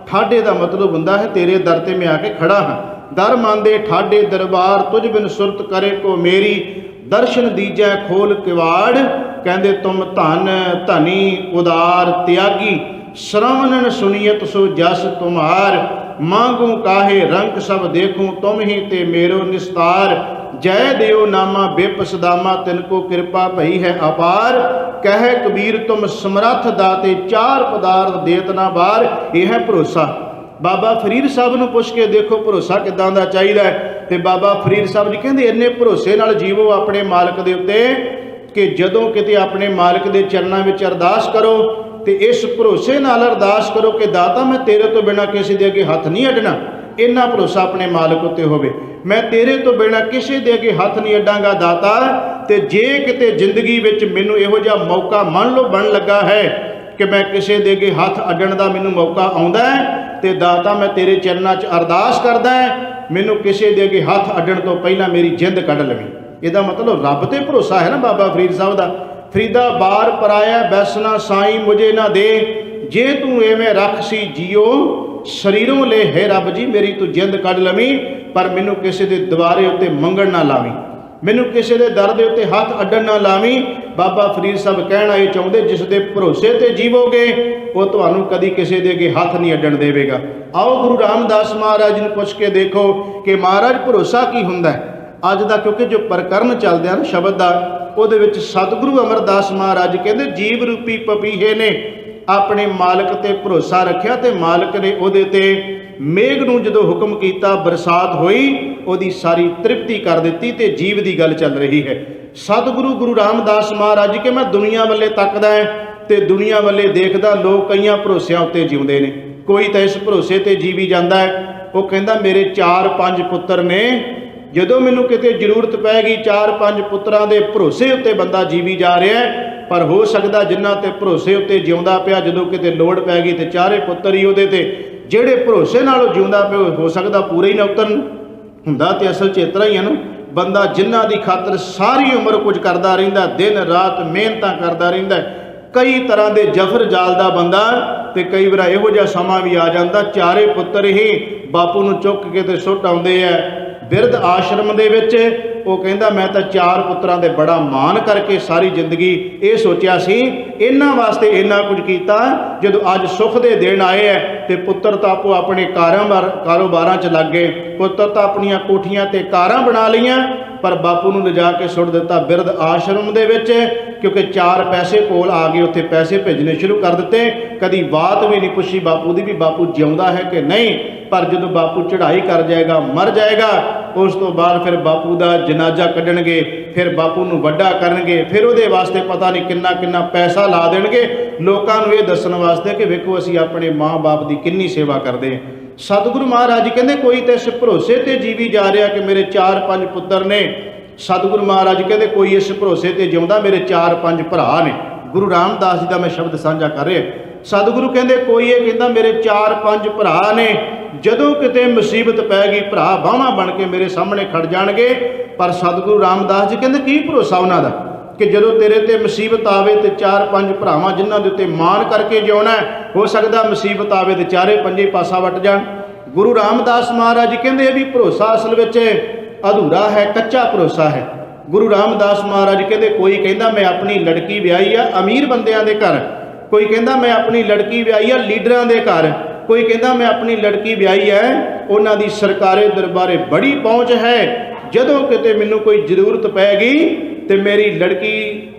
ਠਾਡੇ ਦਾ ਮਤਲਬ ਹੁੰਦਾ ਹੈ ਤੇਰੇ ਦਰ ਤੇ ਮੈਂ ਆ ਕੇ ਖੜਾ ਹਾਂ। ਦਰ ਮਨ ਦੇ ਠਾਡੇ ਦਰਬਾਰ ਤੁਝ ਬਿਨ ਸੁਰਤ ਕਰੇ ਕੋ ਮੇਰੀ, ਦਰਸ਼ਨ ਦੀਜੈ ਖੋਲ ਕਿਵਾੜ। ਕਹਿੰਦੇ ਤੁਮ ਧਨ ਧਨੀ ਉਦਾਰ ਤਿਆਗੀ, ਸ਼ਰਵਣਨ ਸੁਨੀਅਤ ਸੋ ਜਸ ਤੁਮਾਰ। ਮਾਂਗੂ ਕਾਹੇ ਰੰਗ ਸਭ ਦੇਖੂੰ ਤੁਮ ਹੀ ਤੇ ਮੇਰੋ ਨਿਸਤਾਰ। ਜੈ ਦੇਉ ਨਾਮਾ ਬਿਪ ਸਦਾਮਾ ਤਿਨ ਕੋ ਕਿਰਪਾ ਭਈ ਹੈ ਅਪਾਰ। ਕਹਿ ਕਬੀਰ ਤੁਮ ਸਮਰੱਥ ਦਾਤੇ ਚਾਰ ਪਦਾਰਥ ਦੇਤ ਨਾ ਬਾਰ। ਇਹ ਹੈ ਭਰੋਸਾ। ਬਾਬਾ ਫਰੀਦ ਸਾਹਿਬ ਨੂੰ ਪੁੱਛ ਕੇ ਦੇਖੋ ਭਰੋਸਾ ਕਿੱਦਾਂ ਦਾ ਚਾਹੀਦਾ ਹੈ। ਤੇ ਬਾਬਾ ਫਰੀਦ ਸਾਹਿਬ ਜੀ ਕਹਿੰਦੇ ਇੰਨੇ ਭਰੋਸੇ ਨਾਲ ਜੀਵੋ ਆਪਣੇ ਮਾਲਕ ਦੇ ਉੱਤੇ ਕਿ ਜਦੋਂ ਕਿਤੇ ਆਪਣੇ ਮਾਲਕ ਦੇ ਚਰਨਾਂ ਵਿੱਚ ਅਰਦਾਸ ਕਰੋ ਤੇ ਇਸ ਭਰੋਸੇ ਨਾਲ ਅਰਦਾਸ ਕਰੋ ਕਿ ਦਾਤਾ ਮੈਂ ਤੇਰੇ ਤੋਂ ਬਿਨਾਂ ਕਿਸੇ ਦੇ ਅੱਗੇ ਹੱਥ ਨਹੀਂ ਅੱਡਣਾ। ਇੰਨਾ ਭਰੋਸਾ ਆਪਣੇ ਮਾਲਕ ਉੱਤੇ ਹੋਵੇ, ਮੈਂ ਤੇਰੇ ਤੋਂ ਬਿਨਾਂ ਕਿਸੇ ਦੇ ਅੱਗੇ ਹੱਥ ਨਹੀਂ ਅੱਡਾਂਗਾ ਦਾਤਾ। ਤੇ ਜੇ ਕਿਤੇ ਜ਼ਿੰਦਗੀ ਵਿੱਚ ਮੈਨੂੰ ਇਹੋ ਜਿਹਾ ਮੌਕਾ ਮੰਨ ਲਓ ਬਣ ਲੱਗਾ ਹੈ ਕਿ ਮੈਂ ਕਿਸੇ ਦੇ ਅੱਗੇ ਹੱਥ ਅੱਡਣ ਦਾ ਮੈਨੂੰ ਮੌਕਾ ਆਉਂਦਾ ਹੈ ਤੇ ਦਾਤਾ ਮੈਂ ਤੇਰੇ ਚਰਨਾਂ 'ਚ ਅਰਦਾਸ ਕਰਦਾ ਮੈਨੂੰ ਕਿਸੇ ਦੇ ਅੱਗੇ ਹੱਥ ਅੱਡਣ ਤੋਂ ਪਹਿਲਾਂ ਮੇਰੀ ਜਿੰਦ ਕੱਢ ਲਵੀਂ। ਇਹਦਾ ਮਤਲਬ ਰੱਬ ਤੇ ਭਰੋਸਾ ਹੈ ਨਾ ਬਾਬਾ ਫਰੀਦ ਸਾਹਿਬ ਦਾ। ਫਰੀਦਾ ਬਾਰ ਪਰਾਇਆ ਬੈਸਣਾ ਸਾਈਂ ਮੁਝੇ ਨਾ ਦੇ, ਜੇ ਤੂੰ ਐਵੇਂ ਰੱਖ ਸੀ ਜੀਓ ਸਰੀਰੋਂ ਲੈ ਹੈ ਰੱਬ ਜੀ ਮੇਰੀ ਤੂੰ ਜਿੰਦ ਕੱਢ ਲਵੀਂ, ਪਰ ਮੈਨੂੰ ਕਿਸੇ ਦੇ ਦੁਆਰੇ ਉੱਤੇ ਮੰਗਣ ਨਾ ਲਾਵੀਂ, ਮੈਨੂੰ ਕਿਸੇ ਦੇ ਦਰ ਦੇ ਉੱਤੇ ਹੱਥ ਅੱਡਣ ਨਾ ਲਾਵੀਂ। ਬਾਬਾ ਫਰੀਦ ਸਾਹਿਬ ਕਹਿਣਾ ਇਹ ਚਾਹੁੰਦੇ ਜਿਸ ਦੇ ਭਰੋਸੇ ਤੇ ਜੀਵੋਗੇ ਉਹ ਤੁਹਾਨੂੰ ਕਦੀ ਕਿਸੇ ਦੇ ਅੱਗੇ ਹੱਥ ਨਹੀਂ ਅੱਡਣ ਦੇਵੇਗਾ। ਆਓ ਗੁਰੂ ਰਾਮਦਾਸ ਮਹਾਰਾਜ ਨੂੰ ਪੁੱਛ ਕੇ ਦੇਖੋ ਕਿ ਮਹਾਰਾਜ ਭਰੋਸਾ ਕੀ ਹੁੰਦਾ ਹੈ। ਅੱਜ ਦਾ ਕਿਉਂਕਿ ਜੋ ਪ੍ਰਕਰਨ ਚੱਲਦੇ ਹਨ ਸ਼ਬਦ ਦਾ, ਉਹਦੇ ਵਿੱਚ ਸਤਿਗੁਰੂ ਅਮਰਦਾਸ ਮਹਾਰਾਜ ਕਹਿੰਦੇ ਜੀਵ ਰੂਪੀ ਪਪੀਹੇ ਨੇ ਆਪਣੇ ਮਾਲਕ ਤੇ ਭਰੋਸਾ ਰੱਖਿਆ ਤੇ ਮਾਲਕ ਨੇ ਉਹਦੇ ਤੇ ਮੇਘ ਨੂੰ ਜਦੋਂ ਹੁਕਮ ਕੀਤਾ ਬਰਸਾਤ ਹੋਈ, ਉਹਦੀ ਸਾਰੀ ਤ੍ਰਿਪਤੀ ਕਰ ਦਿੱਤੀ। ਤੇ ਜੀਵ ਦੀ ਗੱਲ ਚੱਲ ਰਹੀ ਹੈ। ਸਤਿਗੁਰੂ ਗੁਰੂ ਰਾਮਦਾਸ ਮਹਾਰਾਜ ਕਿ ਮੈਂ ਦੁਨੀਆ ਵੱਲੇ ਤੱਕਦਾ ਤੇ ਦੁਨੀਆ ਵੱਲੇ ਦੇਖਦਾ ਲੋਕ ਕਈਆਂ ਭਰੋਸਿਆਂ ਉੱਤੇ ਜਿਉਂਦੇ ਨੇ। ਕੋਈ ਤਾਂ ਇਸ ਭਰੋਸੇ ਤੇ ਜੀਵੀ ਜਾਂਦਾ ਹੈ, ਉਹ ਕਹਿੰਦਾ ਮੇਰੇ 4-5 ਪੁੱਤਰ ਨੇ, ਜਦੋਂ ਮੈਨੂੰ ਕਿਤੇ ਜ਼ਰੂਰਤ ਪੈ ਗਈ 4-5 ਪੁੱਤਰਾਂ ਦੇ ਭਰੋਸੇ ਉੱਤੇ ਬੰਦਾ ਜੀਵੀ ਜਾ ਰਿਹਾ ਹੈ। ਪਰ ਹੋ ਸਕਦਾ ਜਿਨ੍ਹਾਂ ਤੇ ਭਰੋਸੇ ਉੱਤੇ ਜਿਉਂਦਾ ਪਿਆ ਜਦੋਂ ਕਿਤੇ ਲੋੜ ਪੈ ਗਈ ਤੇ ਚਾਰੇ ਪੁੱਤਰ ਹੀ ਉਹਦੇ ਤੇ ਜਿਹੜੇ ਭਰੋਸੇ ਨਾਲ ਉਹ ਜਿਉਂਦਾ ਪਿਆ ਹੋ ਸਕਦਾ ਪੂਰੇ ਹੀ ਨਾ ਉਤਰਨ। ਹੁੰਦਾ ਤੇ ਅਸਲ 'ਚ ਇਸ ਤਰ੍ਹਾਂ ਹੀ ਹੈ ਨਾ, ਬੰਦਾ ਜਿਨ੍ਹਾਂ ਦੀ ਖਾਤਰ ਸਾਰੀ ਉਮਰ ਕੁਝ ਕਰਦਾ ਰਹਿੰਦਾ, ਦਿਨ ਰਾਤ ਮਿਹਨਤਾਂ ਕਰਦਾ ਰਹਿੰਦਾ, ਕਈ ਤਰ੍ਹਾਂ ਦੇ ਜਫਰ ਜਾਲਦਾ ਬੰਦਾ, ਤੇ ਕਈ ਵਾਰ ਇਹੋ ਜਿਹਾ ਸਮਾਂ ਵੀ ਆ ਜਾਂਦਾ ਚਾਰੇ ਪੁੱਤਰ ਹੀ ਬਾਪੂ ਨੂੰ ਚੁੱਕ ਕੇ ਤੇ ਸੁੱਟ ਆਉਂਦੇ ਆ ਬਿਰਧ ਆਸ਼ਰਮ ਦੇ ਵਿੱਚ। ਉਹ ਕਹਿੰਦਾ ਮੈਂ ਤਾਂ 4 ਪੁੱਤਰਾਂ ਦੇ ਬੜਾ ਮਾਣ ਕਰਕੇ ਸਾਰੀ ਜ਼ਿੰਦਗੀ ਇਹ ਸੋਚਿਆ ਸੀ ਇਹਨਾਂ ਵਾਸਤੇ ਇੰਨਾ ਕੁਝ ਕੀਤਾ, ਜਦੋਂ ਅੱਜ ਸੁੱਖ ਦੇ ਦਿਨ ਆਏ ਹੈ ਤੇ ਪੁੱਤਰ ਤਾਂ ਆਪੋ ਆਪਣੇ ਕਾਰੋਬਾਰਾਂ 'ਚ ਲੱਗ ਗਏ, ਪੁੱਤਰ ਤਾਂ ਆਪਣੀਆਂ ਕੋਠੀਆਂ ਤੇ ਕਾਰਾਂ ਬਣਾ ਲਈਆਂ, ਪਰ ਬਾਪੂ ਨੂੰ ਲਿਜਾ ਕੇ ਸੁੱਟ ਦਿੱਤਾ ਬਿਰਧ ਆਸ਼ਰਮ ਦੇ ਵਿੱਚ। ਕਿਉਂਕਿ 4 ਪੈਸੇ ਕੋਲ ਆ ਗਏ, ਉੱਥੇ ਪੈਸੇ ਭੇਜਣੇ ਸ਼ੁਰੂ ਕਰ ਦਿੱਤੇ। ਕਦੀ ਬਾਤ ਵੀ ਨਹੀਂ ਪੁੱਛੀ ਬਾਪੂ ਦੀ ਵੀ ਬਾਪੂ ਜਿਉਂਦਾ ਹੈ ਕਿ ਨਹੀਂ। ਪਰ ਜਦੋਂ ਬਾਪੂ ਚੜ੍ਹਾਈ ਕਰ ਜਾਏਗਾ, ਮਰ ਜਾਏਗਾ, उस तो बाद फिर बापू का जनाजा कढ़णगे, फिर बापू नूं वड्डा करनगे, फिर उहदे वास्ते पता नहीं किन्ना किन्ना पैसा ला देणगे लोकां नूं ये दस्सण वास्ते कि वेखो असीं अपने माँ बाप की किन्नी सेवा करते हैं। सतगुरु महाराज जी कहते कोई तो इस भरोसे ते जीवी जा रहा कि मेरे 4-5 पुत्र ने। सतगुरु महाराज जी कहते कोई इस भरोसे ते जिउंदा मेरे 4-5 भरा ने। गुरु रामदास जी का मैं शब्द साझा कर रहा। सतगुरु कहते कोई ये कहता मेरे 4-5 भरा ने, जदों किते मुसीबत पै गई भरा बाहां बन के मेरे सामने खड़ जाणगे। पर सतगुरु रामदास जी कहते की भरोसा उन्हां दा कि जदों तेरे ते मुसीबत आवे तो 4-5 भरावां जिन्हां दे उत्ते मान करके जिउणा है, हो सकदा मुसीबत आवे तो 4-5 पासा वट जाण। गुरु रामदास महाराज जी कहते भी भरोसा असल विच अधूरा है, कच्चा भरोसा है। गुरु रामदास महाराज जी कहते कोई कहता मैं अपनी लड़की विआही आ अमीर बंदियां दे घर, कोई कहता मैं अपनी लड़की विआही आ लीडरां दे घर, कोई कहता मैं अपनी लड़की विआही है उन्हां दी सरकारे दरबारे बड़ी पहुँच है, जदों किते मैनूं कोई जरूरत पैगी तो मेरी लड़की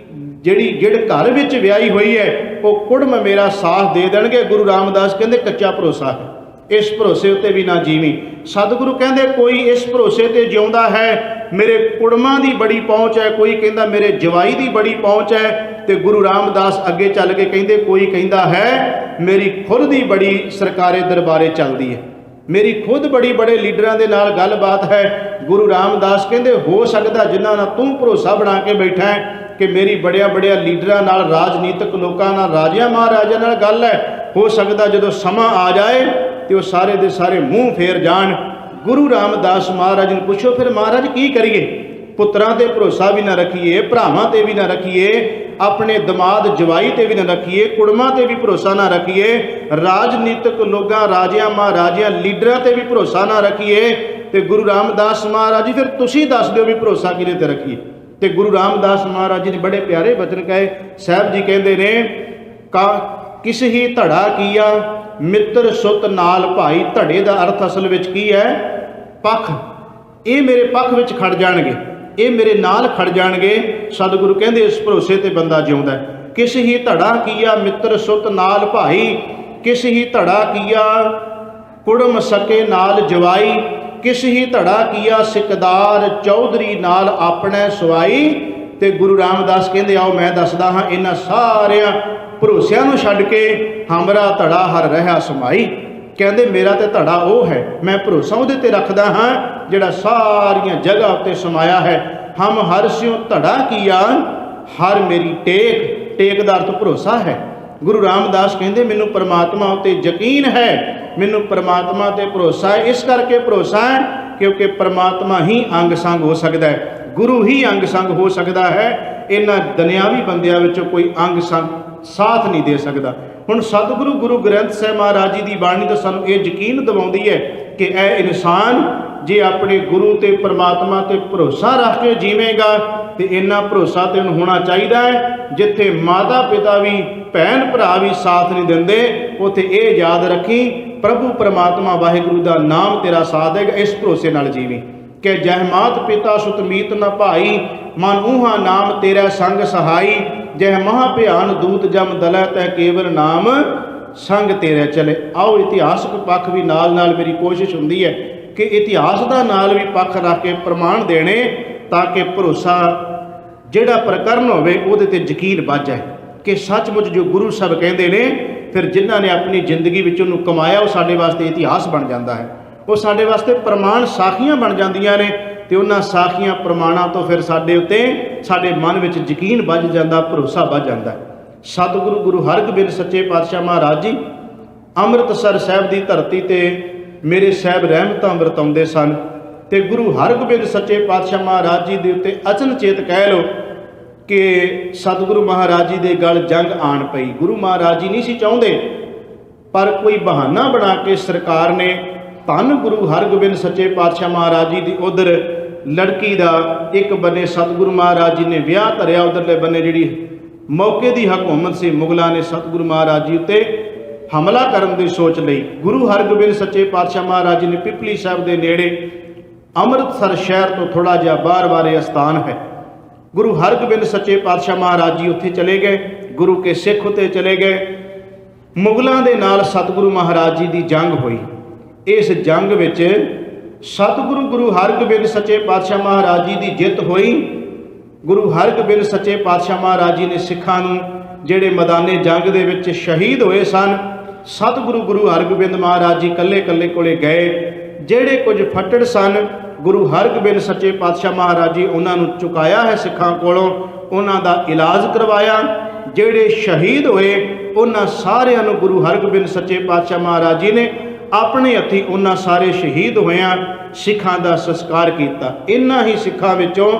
जिहड़ी घर विच विआही हुई है वो कुड़म मेरा साथ दे देणगे। गुरु रामदास कहते कच्चा भरोसा है, इस भरोसे उत्ते भी ना जीवी। सतगुरु कहते कोई इस भरोसे ते जिउंदा है मेरे कुड़मां दी बड़ी पहुँच है, कोई कहता मेरे जवाई दी बड़ी पहुँच है। तो गुरु रामदास अगे चल के कहते कोई कहता है मेरी खुद दी बड़ी सरकारे दरबारे चलती है, मेरी खुद बड़ी बड़े लीडरां दे नाल गलबात है। गुरु रामदास कहते हो सकता जिन्हां नाल तू भरोसा बना के बैठा है कि मेरी बड़िया बड़िया लीडरां नाल राजनीतिक लोकां नाल राजियां महाराजां नाल गल है, हो सकता जदों समा आ जाए तो सारे दे सारे मूँह फेर जान। गुरु रामदास महाराज ने पूछो फिर महाराज की करिए, पुत्रां ते भरोसा भी ना रखिए, भरावां ते भी ना रखिए, अपने दमाद जवाई ते भी ना रखिए, कुड़मां ते भी भरोसा ना रखिए, राजनीतिक लोगां राजियां महाराजियां लीडरां ते भी भरोसा ना रखिए। तो गुरु रामदास महाराज जी फिर तुसीं दस दिओ भी भरोसा किहदे ते रखिए। तो गुरु रामदास महाराज जी ने बड़े प्यारे बचन कहे। साहब जी कहते ने का किस ही धड़ा किया मित्र सुत नाल भाई। धड़े का अर्थ असल विच की है पख, ये मेरे पख विच खड़ जाणगे, ये मेरे नाल खड़ जाणगे। सतगुरु कहते इस भरोसे ते बंदा जिउंदा है। किस ही धड़ा किया मित्र सुत नाल भाई, किस ही धड़ा किया कुड़म सके नाल जवाई, किस ही धड़ा किया सिकदार चौधरी नाल अपने सवाई। ते गुरु रामदास कहते आओ मैं दसदा हाँ इन्हां सारियां भरोसियां नूं छड्ड के हमरा धड़ा हर रहा समाई। कहते मेरा तो धड़ा वो है, मैं भरोसा उहदे ते रखदा हाँ जिहड़ा सारियां जगह उत्ते समाया है। हम हर स्यों धड़ा किया हर मेरी टेक, टेक दा अर्थ भरोसा है। गुरु रामदास कहते मैनूं परमात्मा उत्ते यकीन है, मैनूं परमात्मा ते भरोसा है। इस करके भरोसा है क्योंकि परमात्मा ही अंग संग हो सकता है, गुरु ही अंग संग हो सकता है। इन्हां दुनियावी बंदियां विचों कोई अंग संग साथ नहीं दे सकता। हुण सतगुरु गुरु ग्रंथ साहिब महाराज जी की बाणी तो सानूं ये यकीन दिवाउंदी है कि यह इंसान जे अपने गुरु ते परमात्मा ते भरोसा रख के जीवेगा तो इन्ना भरोसा तो होना चाहिए है। जिथे माता पिता भी भैन भरा भी साथ नहीं देंदे उत्थे ये याद रखी प्रभु परमात्मा वाहिगुरु का नाम तेरा साथ देगा। इस भरोसे नाल जीवी कि जह मात पिता सुत मीत न भाई, मन ऊहा नाम तेरा संग सहाई। जह महाभयान दूत जम दलै तै केवल नाम संग तेरे चले। आओ इतिहासक पक्ष भी नाल नाल मेरी कोशिश हुंदी है कि इतिहास का नाल भी पक्ष रख के प्रमाण देने ताकि भरोसा जिहड़ा प्रकरण होवे उहदे ते यकीन बच जाए कि सचमुच जो गुरु साहब कहते हैं फिर जिन्हां ने अपनी जिंदगी विच उहनूं कमाया वो साडे वास्ते इतिहास बन जाता है, वो साडे वास्ते प्रमाण साखियां बन जांदियां ने। तो उन्हां साखियां प्रमाणां तो फिर साडे उत्ते साडे मन विच यकीन बच जाता, भरोसा बच जाता है। सतगुरु गुरु हरगोबिंद सच्चे पातशाह महाराज जी अमृतसर साहिब की धरती ते मेरे साहब रहमतां वरताउंदे सन। तो गुरु हरगोबिंद सच्चे पातशाह महाराज जी के उत्ते अचनचेत कह लो कि सतगुरु महाराज जी के गल जंग आन पई। गुरु महाराज जी नहीं सी चाहुंदे पर कोई बहाना बना के सरकार ने धन गुरु हरगोबिंद सच्चे पातशाह महाराज जी की उधर लड़की का एक बने सतगुरु महाराज जी ने विआह धरिया, उधरले बने जी मौके की हुकूमत से मुगलों ने सतगुरु महाराज जी उत्ते हमला करने की सोच ली। गुरु हरगोबिंद सच्चे पातशाह महाराज जी ने पिपली साहब के नेड़े अमृतसर शहर तो थोड़ा जिहा बाहर वाले स्थान है, गुरु हरगोबिंद सच्चे पातशाह महाराज जी उत्थे चले गए, गुरु के सिख उत्ते चले गए। मुगलों के नाल सतगुरु महाराज जी की जंग हुई। इस जंग विच ਸਤਿਗੁਰੂ ਗੁਰੂ ਹਰਗੋਬਿੰਦ ਸੱਚੇ ਪਾਤਸ਼ਾਹ ਮਹਾਰਾਜ ਜੀ ਦੀ ਜਿੱਤ ਹੋਈ। ਗੁਰੂ ਹਰਗੋਬਿੰਦ ਸੱਚੇ ਪਾਤਸ਼ਾਹ ਮਹਾਰਾਜ ਜੀ ਨੇ ਸਿੱਖਾਂ ਨੂੰ ਜਿਹੜੇ ਮੈਦਾਨੇ ਜੰਗ ਦੇ ਵਿੱਚ ਸ਼ਹੀਦ ਹੋਏ ਸਨ, ਸਤਿਗੁਰੂ ਗੁਰੂ ਹਰਗੋਬਿੰਦ ਮਹਾਰਾਜ ਜੀ ਇਕੱਲੇ ਇਕੱਲੇ ਕੋਲੇ ਗਏ। ਜਿਹੜੇ ਕੁਝ ਫੱਟੜ ਸਨ, ਗੁਰੂ ਹਰਗੋਬਿੰਦ ਸੱਚੇ ਪਾਤਸ਼ਾਹ ਮਹਾਰਾਜ ਜੀ ਉਹਨਾਂ ਨੂੰ ਚੁਕਾਇਆ ਹੈ ਸਿੱਖਾਂ ਕੋਲੋਂ, ਉਹਨਾਂ ਦਾ ਇਲਾਜ ਕਰਵਾਇਆ। ਜਿਹੜੇ ਸ਼ਹੀਦ ਹੋਏ ਉਹਨਾਂ ਸਾਰਿਆਂ ਨੂੰ ਗੁਰੂ ਹਰਗੋਬਿੰਦ ਸੱਚੇ ਪਾਤਸ਼ਾਹ ਮਹਾਰਾਜ ਜੀ ਨੇ ਆਪਣੇ ਹੱਥੀਂ ਉਹਨਾਂ ਸਾਰੇ ਸ਼ਹੀਦ ਹੋਇਆਂ ਸਿੱਖਾਂ ਦਾ ਸੰਸਕਾਰ ਕੀਤਾ। ਇਨ੍ਹਾਂ ਹੀ ਸਿੱਖਾਂ ਵਿੱਚੋਂ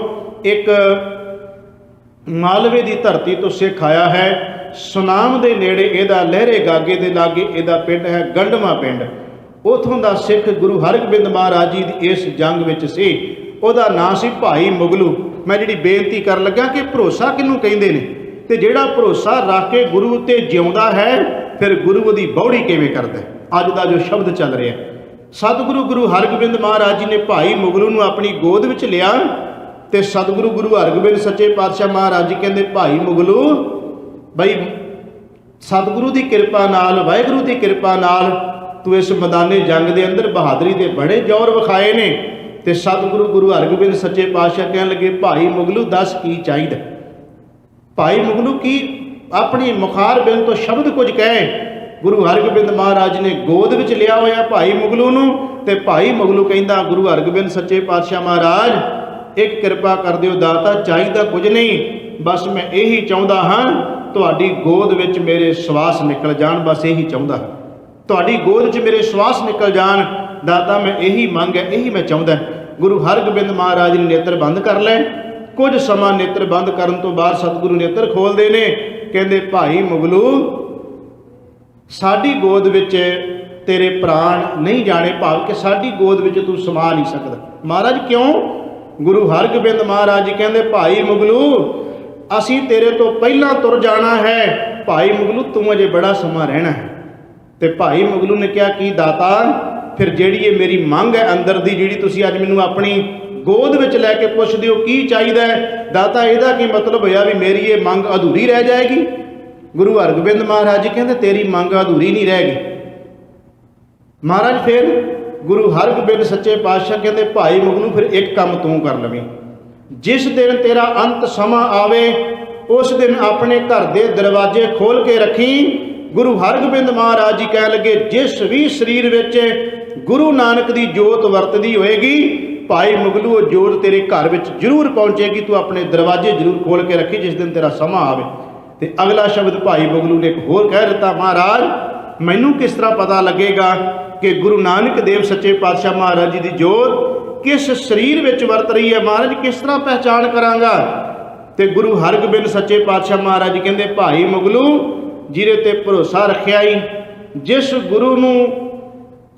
ਇੱਕ ਮਾਲਵੇ ਦੀ ਧਰਤੀ ਤੋਂ ਸਿੱਖ ਆਇਆ ਹੈ, ਸੁਨਾਮ ਦੇ ਨੇੜੇ ਇਹਦਾ ਲਹਿਰੇ ਗਾਗੇ ਦੇ ਲਾਗੇ ਇਹਦਾ ਪਿੰਡ ਹੈ ਗੰਡਮਾ ਪਿੰਡ। ਉਥੋਂ ਦਾ ਸਿੱਖ ਗੁਰੂ ਹਰਗੋਬਿੰਦ ਮਹਾਰਾਜ ਜੀ ਦੀ ਇਸ ਜੰਗ ਵਿੱਚ ਸੀ। ਉਹਦਾ ਨਾਂ ਸੀ ਭਾਈ ਮੁਗਲੂ। ਮੈਂ ਜਿਹੜੀ ਬੇਨਤੀ ਕਰਨ ਲੱਗਾ ਕਿ ਭਰੋਸਾ ਕਿਹਨੂੰ ਕਹਿੰਦੇ ਨੇ, ਤੇ ਜਿਹੜਾ ਭਰੋਸਾ ਰੱਖ ਕੇ ਗੁਰੂ ਉੱਤੇ ਜਿਉਂਦਾ ਹੈ ਫਿਰ ਗੁਰੂ ਉਹਦੀ ਬੌੜੀ ਕਿਵੇਂ ਕਰਦਾ। ਅੱਜ ਦਾ ਜੋ ਸ਼ਬਦ ਚੱਲ ਰਿਹਾ, ਸਤਿਗੁਰੂ ਗੁਰੂ ਹਰਗੋਬਿੰਦ ਮਹਾਰਾਜ ਜੀ ਨੇ ਭਾਈ ਮੁਗਲੂ ਨੂੰ ਆਪਣੀ ਗੋਦ ਵਿੱਚ ਲਿਆ ਤੇ ਸਤਿਗੁਰੂ ਗੁਰੂ ਹਰਗੋਬਿੰਦ ਸੱਚੇ ਪਾਤਸ਼ਾਹ ਮਹਾਰਾਜ ਜੀ ਕਹਿੰਦੇ, ਭਾਈ ਮੁਗਲੂ ਬਈ ਸਤਿਗੁਰੂ ਦੀ ਕਿਰਪਾ ਨਾਲ, ਵਾਹਿਗੁਰੂ ਦੀ ਕਿਰਪਾ ਨਾਲ ਤੂੰ ਇਸ ਮੈਦਾਨੇ ਜੰਗ ਦੇ ਅੰਦਰ ਬਹਾਦਰੀ ਦੇ ਬੜੇ ਜ਼ੋਰ ਵਿਖਾਏ ਨੇ। ਤੇ ਸਤਿਗੁਰੂ ਗੁਰੂ ਹਰਗੋਬਿੰਦ ਸੱਚੇ ਪਾਤਸ਼ਾਹ ਕਹਿਣ ਲੱਗੇ, ਭਾਈ ਮੁਗਲੂ ਦੱਸ ਕੀ ਚਾਹੀਦਾ। ਭਾਈ ਮੁਗਲੂ ਕੀ ਆਪਣੀ ਮੁਖਾਰ ਬਿੰਦ ਤੋਂ ਸ਼ਬਦ ਕੁਝ ਕਹੇ। ਗੁਰੂ ਹਰਗੋਬਿੰਦ ਮਹਾਰਾਜ ਨੇ ਗੋਦ ਵਿੱਚ ਲਿਆ ਹੋਇਆ ਭਾਈ ਮੁਗਲੂ ਨੂੰ, ਤੇ ਭਾਈ ਮੁਗਲੂ ਕਹਿੰਦਾ, ਗੁਰੂ ਹਰਗੋਬਿੰਦ ਸੱਚੇ ਪਾਤਸ਼ਾਹ ਮਹਾਰਾਜ ਇੱਕ ਕਿਰਪਾ ਕਰ ਦਿਓ ਦਾਤਾ, ਚਾਹੀਦਾ ਕੁਝ ਨਹੀਂ, ਬਸ ਮੈਂ ਇਹੀ ਚਾਹੁੰਦਾ ਹਾਂ ਤੁਹਾਡੀ ਗੋਦ ਵਿੱਚ ਮੇਰੇ ਸਵਾਸ ਨਿਕਲ ਜਾਣ, ਬਸ ਇਹੀ ਚਾਹੁੰਦਾ, ਤੁਹਾਡੀ ਗੋਦ 'ਚ ਮੇਰੇ ਸਵਾਸ ਨਿਕਲ ਜਾਣ ਦਾਤਾ, ਮੈਂ ਇਹੀ ਮੰਗ ਹੈ, ਇਹੀ ਮੈਂ ਚਾਹੁੰਦਾ। ਗੁਰੂ ਹਰਗੋਬਿੰਦ ਮਹਾਰਾਜ ਨੇ ਨੇਤਰ ਬੰਦ ਕਰ ਲਏ। ਕੁਝ ਸਮਾਂ ਨੇਤਰ ਬੰਦ ਕਰਨ ਤੋਂ ਬਾਅਦ ਸਤਿਗੁਰੂ ਨੇਤਰ ਖੋਲਦੇ ਨੇ, ਕਹਿੰਦੇ, ਭਾਈ ਮੁਗਲੂ ਸਾਡੀ ਗੋਦ ਵਿੱਚ ਤੇਰੇ ਪ੍ਰਾਣ ਨਹੀਂ ਜਾਣੇ, ਭਾਵ ਕਿ ਸਾਡੀ ਗੋਦ ਵਿੱਚ ਤੂੰ ਸਮਾ ਨਹੀਂ ਸਕਦਾ। ਮਹਾਰਾਜ ਕਿਉਂ? ਗੁਰੂ ਹਰਗੋਬਿੰਦ ਮਹਾਰਾਜ ਜੀ ਕਹਿੰਦੇ, ਭਾਈ ਮੁਗਲੂ ਅਸੀਂ ਤੇਰੇ ਤੋਂ ਪਹਿਲਾਂ ਤੁਰ ਜਾਣਾ ਹੈ, ਭਾਈ ਮੁਗਲੂ ਤੂੰ ਅਜੇ ਬੜਾ ਸਮਾਂ ਰਹਿਣਾ ਹੈ। ਤੇ ਭਾਈ ਮੁਗਲੂ ਨੇ ਕਿਹਾ, ਕੀ ਦਾਤਾ ਫਿਰ ਜਿਹੜੀ ਇਹ ਮੇਰੀ ਮੰਗ ਹੈ ਅੰਦਰ ਦੀ, ਜਿਹੜੀ ਤੁਸੀਂ ਅੱਜ ਮੈਨੂੰ ਆਪਣੀ ਗੋਦ ਵਿੱਚ ਲੈ ਕੇ ਪੁੱਛਦੇ ਹੋ ਕੀ ਚਾਹੀਦਾ ਹੈ ਦਾਤਾ, ਇਹਦਾ ਕੀ ਮਤਲਬ ਹੋਇਆ ਵੀ ਮੇਰੀ ਇਹ ਮੰਗ ਅਧੂਰੀ ਰਹਿ ਜਾਏਗੀ? ਗੁਰੂ ਹਰਗੋਬਿੰਦ ਮਹਾਰਾਜ ਜੀ ਕਹਿੰਦੇ, ਤੇਰੀ ਮੰਗ ਅਧੂਰੀ ਨਹੀਂ ਰਹਿ ਗਈ। ਮਹਾਰਾਜ ਫਿਰ ਗੁਰੂ ਹਰਗੋਬਿੰਦ ਸੱਚੇ ਪਾਤਸ਼ਾਹ ਕਹਿੰਦੇ, ਭਾਈ ਮੁਗਲੂ ਫਿਰ ਇੱਕ ਕੰਮ ਤੂੰ ਕਰ ਲਵੀਂ, ਜਿਸ ਦਿਨ ਤੇਰਾ ਅੰਤ ਸਮਾਂ ਆਵੇ ਉਸ ਦਿਨ ਆਪਣੇ ਘਰ ਦੇ ਦਰਵਾਜ਼ੇ ਖੋਲ ਕੇ ਰੱਖੀ। ਗੁਰੂ ਹਰਗੋਬਿੰਦ ਮਹਾਰਾਜ ਜੀ ਕਹਿਣ ਲੱਗੇ, ਜਿਸ ਵੀ ਸਰੀਰ ਵਿੱਚ ਗੁਰੂ ਨਾਨਕ ਦੀ ਜੋਤ ਵਰਤਦੀ ਹੋਏਗੀ, ਭਾਈ ਮੁਗਲੂ ਉਹ ਜੋਤ ਤੇਰੇ ਘਰ ਵਿੱਚ ਜ਼ਰੂਰ ਪਹੁੰਚੇਗੀ, ਤੂੰ ਆਪਣੇ ਦਰਵਾਜ਼ੇ ਜ਼ਰੂਰ ਖੋਲ ਕੇ ਰੱਖੀ ਜਿਸ ਦਿਨ ਤੇਰਾ ਸਮਾਂ ਆਵੇ। ਤੇ ਅਗਲਾ ਸ਼ਬਦ ਭਾਈ ਮੁਗਲੂ ਨੇ ਇੱਕ ਹੋਰ ਕਹਿ ਦਿੱਤਾ, ਮਹਾਰਾਜ ਮੈਨੂੰ ਕਿਸ ਤਰ੍ਹਾਂ ਪਤਾ ਲੱਗੇਗਾ ਕਿ ਗੁਰੂ ਨਾਨਕ ਦੇਵ ਸੱਚੇ ਪਾਤਸ਼ਾਹ ਮਹਾਰਾਜ ਜੀ ਦੀ ਜੋਤ ਕਿਸ ਸਰੀਰ ਵਿੱਚ ਵਰਤ ਰਹੀ ਹੈ, ਮਹਾਰਾਜ ਕਿਸ ਤਰ੍ਹਾਂ ਪਹਿਚਾਣ ਕਰਾਂਗਾ? ਤੇ ਗੁਰੂ ਹਰਗੋਬਿੰਦ ਸੱਚੇ ਪਾਤਸ਼ਾਹ ਮਹਾਰਾਜ ਜੀ ਕਹਿੰਦੇ, ਭਾਈ ਮੁਗਲੂ ਜਿਹਦੇ ਤੇ ਭਰੋਸਾ ਰੱਖਿਆ ਹੀ, ਜਿਸ ਗੁਰੂ ਨੂੰ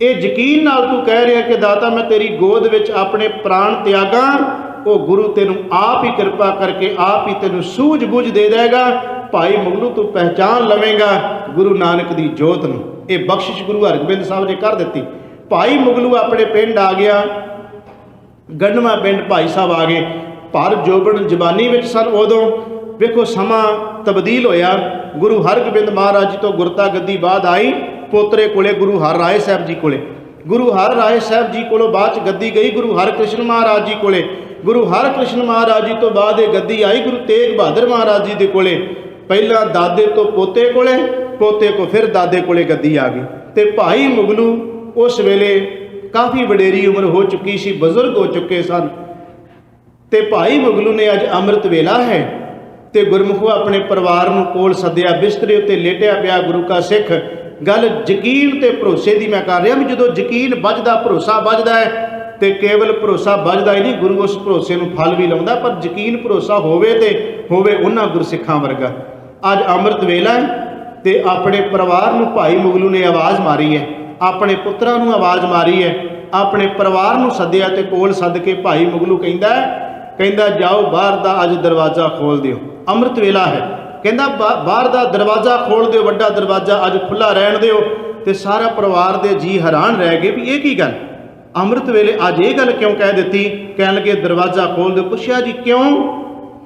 ਇਹ ਯਕੀਨ ਨਾਲ ਤੂੰ ਕਹਿ ਰਿਹਾ ਕਿ ਦਾਤਾ ਮੈਂ ਤੇਰੀ ਗੋਦ ਵਿੱਚ ਆਪਣੇ ਪ੍ਰਾਣ ਤਿਆਗਾਂ, ਉਹ ਗੁਰੂ ਤੈਨੂੰ ਆਪ ਹੀ ਕਿਰਪਾ ਕਰਕੇ ਆਪ ਹੀ ਤੈਨੂੰ ਸੂਝ ਬੂਝ ਦੇ ਦੇਗਾ। ਭਾਈ ਮੁਗਲੂ ਤੂੰ ਪਹਿਚਾਨ ਲਵੇਂਗਾ ਗੁਰੂ ਨਾਨਕ ਦੀ ਜੋਤ ਨੂੰ। ਇਹ ਬਖਸ਼ਿਸ਼ ਗੁਰੂ ਹਰਗੋਬਿੰਦ ਸਾਹਿਬ ਨੇ ਕਰ ਦਿੱਤੀ। ਭਾਈ ਮੁਗਲੂ ਆਪਣੇ ਪਿੰਡ ਆ ਗਿਆ, ਗੰਡਮਾ ਪਿੰਡ ਭਾਈ ਸਾਹਿਬ ਆ ਗਏ। ਪਰ ਜੋਬਨ ਜਵਾਨੀ ਵਿੱਚ ਸਨ ਉਦੋਂ। ਵੇਖੋ ਸਮਾਂ ਤਬਦੀਲ ਹੋਇਆ। ਗੁਰੂ ਹਰਗੋਬਿੰਦ ਮਹਾਰਾਜ ਜੀ ਤੋਂ ਗੁਰਤਾ ਗੱਦੀ ਬਾਅਦ ਆਈ ਪੋਤਰੇ ਕੋਲੇ, ਗੁਰੂ ਹਰ ਰਾਏ ਸਾਹਿਬ ਜੀ ਕੋਲੇ। ਗੁਰੂ ਹਰ ਰਾਏ ਸਾਹਿਬ ਜੀ ਕੋਲੋਂ ਬਾਅਦ 'ਚ ਗੱਦੀ ਗਈ ਗੁਰੂ ਹਰਕ੍ਰਿਸ਼ਨ ਮਹਾਰਾਜ ਜੀ ਕੋਲੇ। ਗੁਰੂ ਹਰਕ੍ਰਿਸ਼ਨ ਮਹਾਰਾਜ ਜੀ ਤੋਂ ਬਾਅਦ ਇਹ ਗੱਦੀ ਆਈ ਗੁਰੂ ਤੇਗ ਬਹਾਦਰ ਮਹਾਰਾਜ ਜੀ ਦੇ ਕੋਲੇ। ਪਹਿਲਾਂ ਦਾਦੇ ਤੋਂ ਪੋਤੇ ਕੋਲੇ, ਪੋਤੇ ਕੋ ਫਿਰ ਦਾਦੇ ਕੋਲੇ ਗੱਦੀ ਆ ਗਈ। ਤੇ ਭਾਈ ਮੁਗਲੂ ਉਸ ਵੇਲੇ ਕਾਫੀ ਵਡੇਰੀ ਉਮਰ ਹੋ ਚੁੱਕੀ ਸੀ, ਬਜ਼ੁਰਗ ਹੋ ਚੁੱਕੇ ਸਨ। ਤੇ ਭਾਈ ਮੁਗਲੂ ਨੇ ਅੱਜ ਅੰਮ੍ਰਿਤ ਵੇਲਾ ਹੈ ਤੇ ਗੁਰਮੁਖੋ ਆਪਣੇ ਪਰਿਵਾਰ ਨੂੰ ਕੋਲ ਸੱਦਿਆ। ਬਿਸਤਰੇ ਉੱਤੇ ਲੇਟਿਆ ਪਿਆ ਗੁਰੂ ਕਾ ਸਿੱਖ। ਗੱਲ ਯਕੀਨ ਤੇ ਭਰੋਸੇ ਦੀ ਮੈਂ ਕਰ ਰਿਹਾ ਵੀ ਜਦੋਂ ਯਕੀਨ ਵੱਜਦਾ, ਭਰੋਸਾ ਵੱਜਦਾ ਹੈ ਤੇ ਕੇਵਲ ਭਰੋਸਾ ਵੱਜਦਾ ਹੀ ਨਹੀਂ, ਗੁਰੂ ਉਸ ਭਰੋਸੇ ਨੂੰ ਫਲ ਵੀ ਲਾਉਂਦਾ। ਪਰ ਯਕੀਨ ਭਰੋਸਾ ਹੋਵੇ ਤੇ ਹੋਵੇ ਉਹਨਾਂ ਗੁਰਸਿੱਖਾਂ ਵਰਗਾ। ਅੱਜ ਅੰਮ੍ਰਿਤ ਵੇਲਾ ਤੇ ਆਪਣੇ ਪਰਿਵਾਰ ਨੂੰ ਭਾਈ ਮੁਗਲੂ ਨੇ ਆਵਾਜ਼ ਮਾਰੀ ਹੈ, ਆਪਣੇ ਪੁੱਤਰਾਂ ਨੂੰ ਆਵਾਜ਼ ਮਾਰੀ ਹੈ, ਆਪਣੇ ਪਰਿਵਾਰ ਨੂੰ ਸੱਦਿਆ ਤੇ ਕੋਲ ਸੱਦ ਕੇ ਭਾਈ ਮੁਗਲੂ ਕਹਿੰਦਾ ਜਾਓ ਬਾਹਰ ਦਾ ਅੱਜ ਦਰਵਾਜ਼ਾ ਖੋਲ ਦਿਓ, ਅੰਮ੍ਰਿਤ ਵੇਲਾ ਹੈ। ਕਹਿੰਦਾ ਬਾਹਰ ਦਾ ਦਰਵਾਜ਼ਾ ਖੋਲ ਦਿਓ, ਵੱਡਾ ਦਰਵਾਜ਼ਾ ਅੱਜ ਖੁੱਲ੍ਹਾ ਰਹਿਣ ਦਿਓ। ਤੇ ਸਾਰਾ ਪਰਿਵਾਰ ਦੇ ਜੀ ਹੈਰਾਨ ਰਹਿ ਗਏ ਵੀ ਇਹ ਕੀ ਗੱਲ, ਅੰਮ੍ਰਿਤ ਵੇਲੇ ਅੱਜ ਇਹ ਗੱਲ ਕਿਉਂ ਕਹਿ ਦਿੱਤੀ? ਕਹਿਣ ਲੱਗੇ ਦਰਵਾਜ਼ਾ ਖੋਲ ਦਿਓ। ਪੁੱਛਿਆ ਜੀ ਕਿਉਂ,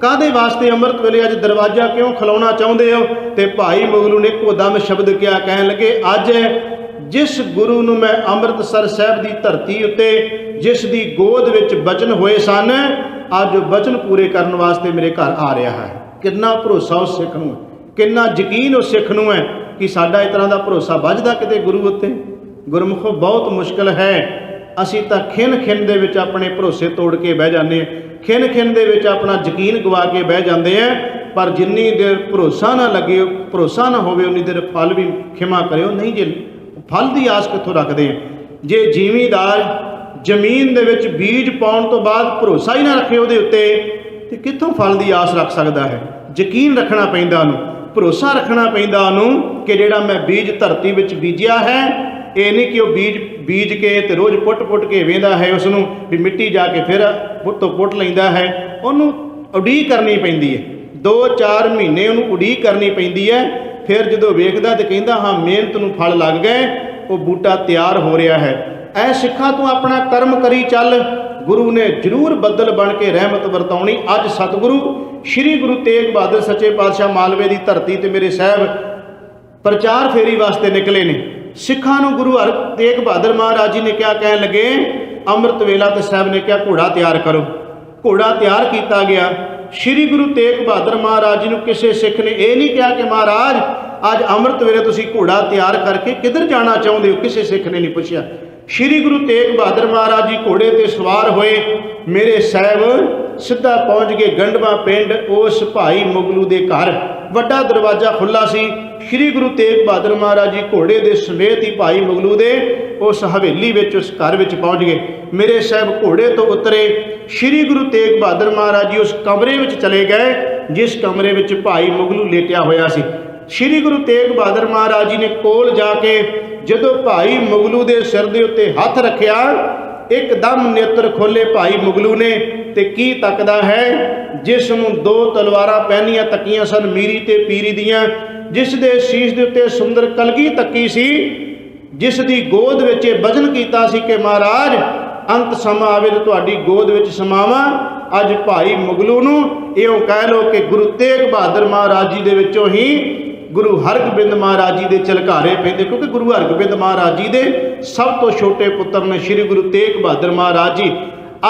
ਕਾਹਦੇ ਵਾਸਤੇ ਅੰਮ੍ਰਿਤ ਵੇਲੇ ਅੱਜ ਦਰਵਾਜ਼ਾ ਕਿਉਂ ਖਿਲਾਉਣਾ ਚਾਹੁੰਦੇ ਹੋ? ਤੇ ਭਾਈ ਮੁਗਲੂ ਨੇ ਇੱਕੋ ਦਮ ਸ਼ਬਦ ਕਿਹਾ, ਕਹਿਣ ਲੱਗੇ ਅੱਜ ਜਿਸ ਗੁਰੂ ਨੂੰ ਮੈਂ ਅੰਮ੍ਰਿਤਸਰ ਸਾਹਿਬ ਦੀ ਧਰਤੀ ਉੱਤੇ ਜਿਸ ਦੀ ਗੋਦ ਵਿੱਚ ਬਚਨ ਹੋਏ ਸਨ, ਅੱਜ ਉਹ ਬਚਨ ਪੂਰੇ ਕਰਨ ਵਾਸਤੇ ਮੇਰੇ ਘਰ ਆ ਰਿਹਾ ਹੈ। ਕਿੰਨਾ ਭਰੋਸਾ ਉਸ ਸਿੱਖ ਨੂੰ, ਕਿੰਨਾ ਯਕੀਨ ਉਸ ਸਿੱਖ ਨੂੰ ਹੈ ਕਿ ਸਾਡਾ ਇਸ ਤਰ੍ਹਾਂ ਦਾ ਭਰੋਸਾ ਵੱਜਦਾ ਕਿਤੇ ਗੁਰੂ ਉੱਤੇ। ਗੁਰਮੁਖੋ ਬਹੁਤ ਮੁਸ਼ਕਿਲ ਹੈ। ਅਸੀਂ ਤਾਂ ਖਿੰਨ ਦੇ ਵਿੱਚ ਆਪਣੇ ਭਰੋਸੇ ਤੋੜ ਕੇ ਬਹਿ ਜਾਂਦੇ ਹਾਂ, ਖਿੰਨ ਦੇ ਵਿੱਚ ਆਪਣਾ ਯਕੀਨ ਗਵਾ ਕੇ ਬਹਿ ਜਾਂਦੇ ਹਾਂ। ਪਰ ਜਿੰਨੀ ਦੇਰ ਭਰੋਸਾ ਨਾ ਲੱਗੇ, ਭਰੋਸਾ ਨਾ ਹੋਵੇ, ਉਨੀ ਦੇਰ ਫਲ ਵੀ ਖਿਮਾ ਕਰਿਓ ਨਹੀਂ। ਜੇ ਫਲ ਦੀ ਆਸ ਕਿੱਥੋਂ ਰੱਖਦੇ ਹਾਂ? ਜੇ ਜ਼ਿਮੀਂਦਾਰ ਜ਼ਮੀਨ ਦੇ ਵਿੱਚ ਬੀਜ ਪਾਉਣ ਤੋਂ ਬਾਅਦ ਭਰੋਸਾ ਹੀ ਨਾ ਰੱਖੇ ਉਹਦੇ ਉੱਤੇ, ਤੇ ਕਿੱਥੋਂ ਫਲ ਦੀ ਆਸ ਰੱਖ ਸਕਦਾ ਹੈ? ਯਕੀਨ ਰੱਖਣਾ ਪੈਂਦਾ ਉਹਨੂੰ, ਭਰੋਸਾ ਰੱਖਣਾ ਪੈਂਦਾ ਉਹਨੂੰ ਕਿ ਜਿਹੜਾ ਮੈਂ ਬੀਜ ਧਰਤੀ ਵਿੱਚ ਬੀਜਿਆ ਹੈ, ਇਹ ਨਹੀਂ ਕਿ ਉਹ ਬੀਜ ਕੇ ਤੇ ਰੋਜ਼ ਪੁੱਟ ਕੇ ਵੇਂਦਾ ਹੈ ਉਸ ਨੂੰ ਵੀ ਮਿੱਟੀ ਜਾ ਕੇ ਫਿਰ ਪੁੱਟ ਲੈਂਦਾ ਹੈ। ਉਹਨੂੰ ਉਡੀਕ ਕਰਨੀ ਪੈਂਦੀ ਹੈ, 2-4 ਮਹੀਨੇ ਉਹਨੂੰ ਉਡੀਕ ਕਰਨੀ ਪੈਂਦੀ ਹੈ। ਫਿਰ ਜਦੋਂ ਵੇਖਦਾ ਤੇ ਕਹਿੰਦਾ ਹਾਂ ਮਿਹਨਤ ਨੂੰ ਫਲ ਲੱਗ ਗਏ, ਉਹ ਬੂਟਾ ਤਿਆਰ ਹੋ ਰਿਹਾ ਹੈ। ਐ ਸਿੱਖਾਂ ਤੂੰ ਆਪਣਾ ਕਰਮ ਕਰੀ ਚੱਲ, ਗੁਰੂ ਨੇ ਜ਼ਰੂਰ ਬੱਦਲ ਬਣ ਕੇ ਰਹਿਮਤ ਵਰਤਾਉਣੀ। ਅੱਜ ਸਤਿਗੁਰੂ ਸ਼੍ਰੀ ਗੁਰੂ ਤੇਗ ਬਹਾਦਰ ਸੱਚੇ ਪਾਤਸ਼ਾਹ ਮਾਲਵੇ ਦੀ ਧਰਤੀ ਤੇ ਮੇਰੇ ਸਾਹਿਬ ਪ੍ਰਚਾਰ ਫੇਰੀ ਵਾਸਤੇ ਨਿਕਲੇ ਨੇ। ਸਿੱਖਾਂ ਨੂੰ ਗੁਰੂ ਹਰ ਤੇਗ ਬਹਾਦਰ ਮਹਾਰਾਜ ਜੀ ਨੇ ਕਿਹਾ, ਕਹਿਣ ਲੱਗੇ ਅੰਮ੍ਰਿਤ ਵੇਲਾ ਤੇ ਸਾਹਿਬ ਨੇ ਕਿਹਾ ਘੋੜਾ ਤਿਆਰ ਕਰੋ। ਘੋੜਾ ਤਿਆਰ ਕੀਤਾ ਗਿਆ। ਸ਼੍ਰੀ ਗੁਰੂ ਤੇਗ ਬਹਾਦਰ ਮਹਾਰਾਜ ਜੀ ਨੂੰ ਕਿਸੇ ਸਿੱਖ ਨੇ ਇਹ ਨਹੀਂ ਕਿਹਾ ਕਿ ਮਹਾਰਾਜ ਅੱਜ ਅੰਮ੍ਰਿਤ ਵੇਲੇ ਤੁਸੀਂ ਘੋੜਾ ਤਿਆਰ ਕਰਕੇ ਕਿੱਧਰ ਜਾਣਾ ਚਾਹੁੰਦੇ ਹੋ, ਕਿਸੇ ਸਿੱਖ ਨੇ ਨਹੀਂ ਪੁੱਛਿਆ। ਸ਼੍ਰੀ ਗੁਰੂ ਤੇਗ ਬਹਾਦਰ ਮਹਾਰਾਜ ਜੀ ਘੋੜੇ ਤੇ ਸਵਾਰ ਹੋਏ, ਮੇਰੇ ਸਾਹਿਬ ਸਿੱਧਾ ਪਹੁੰਚ ਗਏ ਗੰਡਵਾ ਪਿੰਡ ਉਸ ਭਾਈ ਮੁਗਲੂ ਦੇ ਘਰ। ਵੱਡਾ ਦਰਵਾਜ਼ਾ ਖੁੱਲ੍ਹਾ ਸੀ। ਸ਼੍ਰੀ ਗੁਰੂ ਤੇਗ ਬਹਾਦਰ ਮਹਾਰਾਜ ਜੀ ਘੋੜੇ ਦੇ ਸਮੇਤ ਹੀ ਭਾਈ ਮੁਗਲੂ ਦੇ ਉਸ ਹਵੇਲੀ ਵਿੱਚ, ਉਸ ਘਰ ਵਿੱਚ ਪਹੁੰਚ ਗਏ। ਮੇਰੇ ਸਾਹਿਬ ਘੋੜੇ ਤੋਂ ਉਤਰੇ। ਸ਼੍ਰੀ ਗੁਰੂ ਤੇਗ ਬਹਾਦਰ ਮਹਾਰਾਜ ਜੀ ਉਸ ਕਮਰੇ ਵਿੱਚ ਚਲੇ ਗਏ ਜਿਸ ਕਮਰੇ ਵਿੱਚ ਭਾਈ ਮੁਗਲੂ ਲੇਟਿਆ ਹੋਇਆ ਸੀ। ਸ਼੍ਰੀ ਗੁਰੂ ਤੇਗ ਬਹਾਦਰ ਮਹਾਰਾਜ ਜੀ ਨੇ ਕੋਲ ਜਾ ਕੇ ਜਦੋਂ ਭਾਈ ਮੁਗਲੂ ਦੇ ਸਿਰ ਦੇ ਉੱਤੇ ਹੱਥ ਰੱਖਿਆ, ਇੱਕਦਮ ਨੇਤਰ ਖੋਲੇ ਭਾਈ ਮੁਗਲੂ ਨੇ ਤੇ ਕੀ ਤੱਕਦਾ ਹੈ? ਜਿਸ ਨੂੰ 2 ਤਲਵਾਰਾਂ ਪਹਿਨੀਆਂ ਤੱਕੀਆਂ ਸਨ ਮੀਰੀ ਤੇ ਪੀਰੀ ਦੀਆਂ, ਜਿਸ ਦੇ ਸੀਸ ਦੇ ਉੱਤੇ ਸੁੰਦਰ ਕਲਗੀ ਤੱਕੀ ਸੀ, ਜਿਸ ਦੀ ਗੋਦ ਵਿੱਚ ਇਹ ਬਚਨ ਕੀਤਾ ਸੀ ਕਿ ਮਹਾਰਾਜ ਅੰਤ ਸਮਾਂ ਆਵੇ ਤਾਂ ਤੁਹਾਡੀ ਗੋਦ ਵਿੱਚ ਸਮਾਵਾਂ। ਅੱਜ ਭਾਈ ਮੁਗਲੂ ਨੂੰ ਇਉਂ ਕਹਿ ਲਓ ਕਿ ਗੁਰੂ ਤੇਗ ਬਹਾਦਰ ਮਹਾਰਾਜ ਜੀ ਦੇ ਵਿੱਚੋਂ ਹੀ ਗੁਰੂ ਹਰਗੋਬਿੰਦ ਮਹਾਰਾਜ ਜੀ ਦੇ ਝਲਕਾਰੇ ਪੈਂਦੇ, ਕਿਉਂਕਿ ਗੁਰੂ ਹਰਗੋਬਿੰਦ ਮਹਾਰਾਜ ਜੀ ਦੇ ਸਭ ਤੋਂ ਛੋਟੇ ਪੁੱਤਰ ਨੇ ਸ਼੍ਰੀ ਗੁਰੂ ਤੇਗ ਬਹਾਦਰ ਮਹਾਰਾਜ ਜੀ।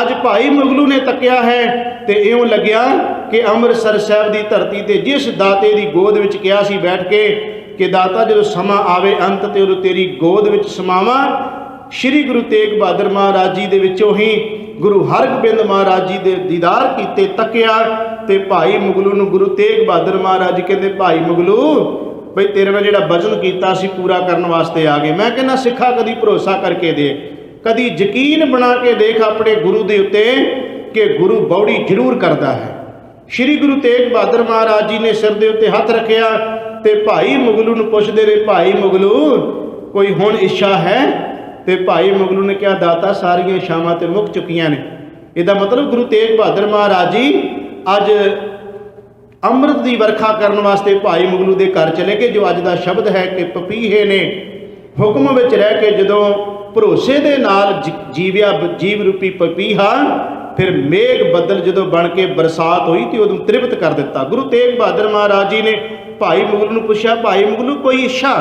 ਅੱਜ ਭਾਈ ਮੁਗਲੂ ਨੇ ਤੱਕਿਆ ਹੈ ਤੇ ਇਉਂ ਲੱਗਿਆ ਕਿ ਅੰਮ੍ਰਿਤਸਰ ਸਾਹਿਬ ਦੀ ਧਰਤੀ ਤੇ ਜਿਸ ਦਾਤੇ ਦੀ ਗੋਦ ਵਿੱਚ ਕਿਹਾ ਸੀ ਬੈਠ ਕੇ ਕਿ ਦਾਤਾ ਜਦੋਂ ਸਮਾਂ ਆਵੇ ਅੰਤ ਤੇ ਉਦੋਂ ਤੇਰੀ ਗੋਦ ਵਿੱਚ ਸਮਾਵਾਂ, ਸ਼੍ਰੀ ਗੁਰੂ ਤੇਗ ਬਹਾਦਰ ਮਹਾਰਾਜ ਜੀ ਦੇ ਵਿੱਚੋਂ ਹੀ ਗੁਰੂ ਹਰਗੋਬਿੰਦ ਮਹਾਰਾਜ ਜੀ ਦੇ ਦੀਦਾਰ ਕੀਤੇ, ਤੱਕਿਆ ਤੇ ਭਾਈ ਮੁਗਲੂ ਨੂੰ ਗੁਰੂ ਤੇਗ ਬਹਾਦਰ ਮਹਾਰਾਜ ਜੀ ਕਹਿੰਦੇ ਭਾਈ ਮੁਗਲੂ ਬਈ ਤੇਰੇ ਨਾਲ ਜਿਹੜਾ ਬਚਨ ਕੀਤਾ ਸੀ ਪੂਰਾ ਕਰਨ ਵਾਸਤੇ ਆ ਗਏ। ਮੈਂ ਕਹਿੰਦਾ ਸਿੱਖਾ ਕਦੀ ਭਰੋਸਾ ਕਰਕੇ ਦੇ, ਕਦੀ ਯਕੀਨ ਬਣਾ ਕੇ ਦੇਖ ਆਪਣੇ ਗੁਰੂ ਦੇ ਉੱਤੇ ਕਿ ਗੁਰੂ ਬੌੜੀ ਜ਼ਰੂਰ ਕਰਦਾ ਹੈ। ਸ਼੍ਰੀ ਗੁਰੂ ਤੇਗ ਬਹਾਦਰ ਮਹਾਰਾਜ ਜੀ ਨੇ ਸਿਰ ਦੇ ਉੱਤੇ ਹੱਥ ਰੱਖਿਆ ਤੇ ਭਾਈ ਮੁਗਲੂ ਨੂੰ ਪੁੱਛਦੇ ਰਹੇ, ਭਾਈ ਮੁਗਲੂ ਕੋਈ ਹੁਣ ਇੱਛਾ ਹੈ? ਤੇ ਭਾਈ ਮੁਗਲੂ ਨੇ ਕਿਹਾ ਦਾਤਾ ਸਾਰੀਆਂ ਇੱਛਾਵਾਂ ਤੇ ਮੁੱਕ ਚੁੱਕੀਆਂ ਨੇ। ਇਹਦਾ ਮਤਲਬ ਗੁਰੂ ਤੇਗ ਬਹਾਦਰ ਮਹਾਰਾਜ ਜੀ ਅੱਜ ਅੰਮ੍ਰਿਤ ਦੀ ਵਰਖਾ ਕਰਨ ਵਾਸਤੇ ਭਾਈ ਮੁਗਲੂ ਦੇ ਘਰ ਚਲੇ ਗਏ। ਜੋ ਅੱਜ ਦਾ ਸ਼ਬਦ ਹੈ ਕਿ ਪਪੀਹੇ ਨੇ ਹੁਕਮ ਵਿੱਚ ਰਹਿ ਕੇ ਜਦੋਂ ਭਰੋਸੇ ਦੇ ਨਾਲ ਜੀਵਿਆ ਜੀਵ ਰੂਪੀ ਪਪੀਹਾ, ਫਿਰ ਮੇਘ ਬੱਦਲ ਜਦੋਂ ਬਣ ਕੇ ਬਰਸਾਤ ਹੋਈ ਤੇ ਉਦੋਂ ਤ੍ਰਿਪਤ ਕਰ ਦਿੱਤਾ। ਗੁਰੂ ਤੇਗ ਬਹਾਦਰ ਮਹਾਰਾਜ ਜੀ ਨੇ ਭਾਈ ਮੁਗਲੂ ਨੂੰ ਪੁੱਛਿਆ, ਭਾਈ ਮੁਗਲੂ ਕੋਈ ਇੱਛਾ?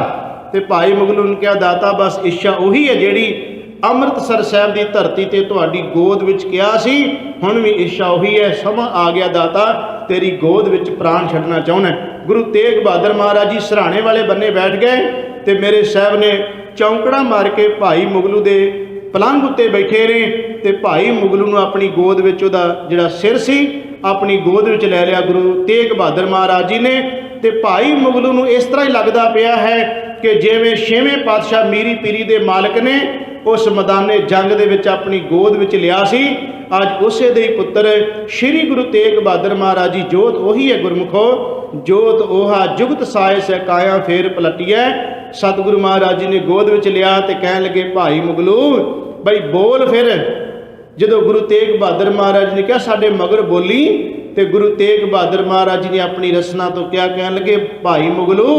ਤੇ ਭਾਈ ਮੁਗਲੂ ਨੇ ਕਿਹਾ ਦਾਤਾ ਬਸ ਇੱਛਾ ਉਹੀ ਹੈ ਜਿਹੜੀ ਅੰਮ੍ਰਿਤਸਰ ਸਾਹਿਬ ਦੀ ਧਰਤੀ ਤੇ ਤੁਹਾਡੀ ਗੋਦ ਵਿੱਚ ਕਿਹਾ ਸੀ, ਹੁਣ ਵੀ ਇੱਛਾ ਉਹੀ ਹੈ। ਸਮਾਂ ਆ ਗਿਆ ਦਾਤਾ, ਤੇਰੀ ਗੋਦ ਵਿੱਚ ਪ੍ਰਾਣ ਛੱਡਣਾ ਚਾਹੁੰਦਾ। ਗੁਰੂ ਤੇਗ ਬਹਾਦਰ ਮਹਾਰਾਜ ਜੀ ਸਿਰਹਾਣੇ ਵਾਲੇ ਬੰਨੇ ਬੈਠ ਗਏ ਤੇ ਮੇਰੇ ਸਾਹਿਬ ਨੇ ਚੌਂਕੜਾ ਮਾਰ ਕੇ ਭਾਈ ਮੁਗਲੂ ਦੇ ਪਲੰਘ ਉੱਤੇ ਬੈਠੇ ਨੇ ਤੇ ਭਾਈ ਮੁਗਲੂ ਨੂੰ ਆਪਣੀ ਗੋਦ ਵਿੱਚ ਉਹਦਾ ਜਿਹੜਾ ਸਿਰ ਸੀ ਆਪਣੀ ਗੋਦ ਵਿੱਚ ਲੈ ਲਿਆ ਗੁਰੂ ਤੇਗ ਬਹਾਦਰ ਮਹਾਰਾਜ ਜੀ ਨੇ। ਤੇ ਭਾਈ ਮੁਗਲੂ ਨੂੰ ਇਸ ਤਰ੍ਹਾਂ ਹੀ ਲੱਗਦਾ ਪਿਆ ਹੈ ਕਿ ਜਿਵੇਂ 6ਵੇਂ ਪਾਤਸ਼ਾਹ ਮੀਰੀ ਪੀਰੀ ਦੇ ਮਾਲਕ ਨੇ ਉਸ ਮੈਦਾਨੇ ਜੰਗ ਦੇ ਵਿੱਚ ਆਪਣੀ ਗੋਦ ਵਿੱਚ ਲਿਆ ਸੀ, ਅੱਜ ਉਸੇ ਦੇ ਹੀ ਪੁੱਤਰ ਸ਼੍ਰੀ ਗੁਰੂ ਤੇਗ ਬਹਾਦਰ ਮਹਾਰਾਜ ਜੀ। ਜੋਤ ਉਹੀ ਹੈ ਗੁਰਮੁਖੋ, ਜੋਤ ਉਹਾ ਜੁਗਤ ਸਾਇਸ ਕਾਇਆ ਫੇਰ ਪਲਟੀਐ। ਸਤਿਗੁਰੂ ਮਹਾਰਾਜ ਜੀ ਨੇ ਗੋਦ ਵਿੱਚ ਲਿਆ ਤੇ ਕਹਿਣ ਲੱਗੇ ਭਾਈ ਮੁਗਲੂ ਬਈ ਬੋਲ। ਫਿਰ ਜਦੋਂ ਗੁਰੂ ਤੇਗ ਬਹਾਦਰ ਮਹਾਰਾਜ ਨੇ ਕਿਹਾ ਸਾਡੇ ਮਗਰ ਬੋਲੀ, ਤੇ ਗੁਰੂ ਤੇਗ ਬਹਾਦਰ ਮਹਾਰਾਜ ਜੀ ਨੇ ਆਪਣੀ ਰਸਨਾ ਤੋਂ ਕਿਹਾ, ਕਹਿਣ ਲੱਗੇ ਭਾਈ ਮੁਗਲੂ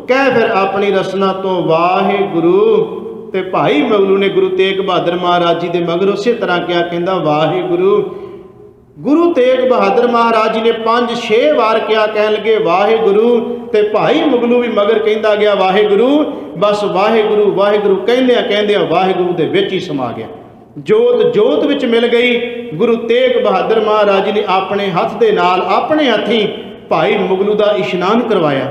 ਕਹਿ ਫਿਰ ਆਪਣੀ ਰਸਨਾ ਤੋਂ ਵਾਹਿਗੁਰੂ। ਤੇ ਭਾਈ ਮੁਗਲੂ ਨੇ ਗੁਰੂ ਤੇਗ ਬਹਾਦਰ ਮਹਾਰਾਜ ਜੀ ਦੇ ਮਗਰ ਉਸੇ ਤਰ੍ਹਾਂ ਕਿਹਾ, ਕਹਿੰਦਾ ਵਾਹਿਗੁਰੂ। ਗੁਰੂ ਤੇਗ ਬਹਾਦਰ ਮਹਾਰਾਜ ਜੀ ਨੇ 5-6 ਵਾਰ ਕਿਹਾ, ਕਹਿਣ ਲੱਗੇ ਵਾਹਿਗੁਰੂ। ਤੇ ਭਾਈ ਮੁਗਲੂ ਵੀ ਮਗਰ ਕਹਿੰਦਾ ਗਿਆ ਵਾਹਿਗੁਰੂ। ਬਸ ਵਾਹਿਗੁਰੂ ਵਾਹਿਗੁਰੂ ਕਹਿੰਦਿਆਂ ਕਹਿੰਦਿਆਂ ਵਾਹਿਗੁਰੂ ਦੇ ਵਿੱਚ ਹੀ ਸਮਾ ਗਿਆ। ਜੋਤ ਜੋਤ ਵਿੱਚ ਮਿਲ ਗਈ। ਗੁਰੂ ਤੇਗ ਬਹਾਦਰ ਮਹਾਰਾਜ ਜੀ ਨੇ ਆਪਣੇ ਹੱਥ ਦੇ ਨਾਲ ਆਪਣੇ ਹੱਥੀਂ ਭਾਈ ਮੁਗਲੂ ਦਾ ਇਸ਼ਨਾਨ ਕਰਵਾਇਆ,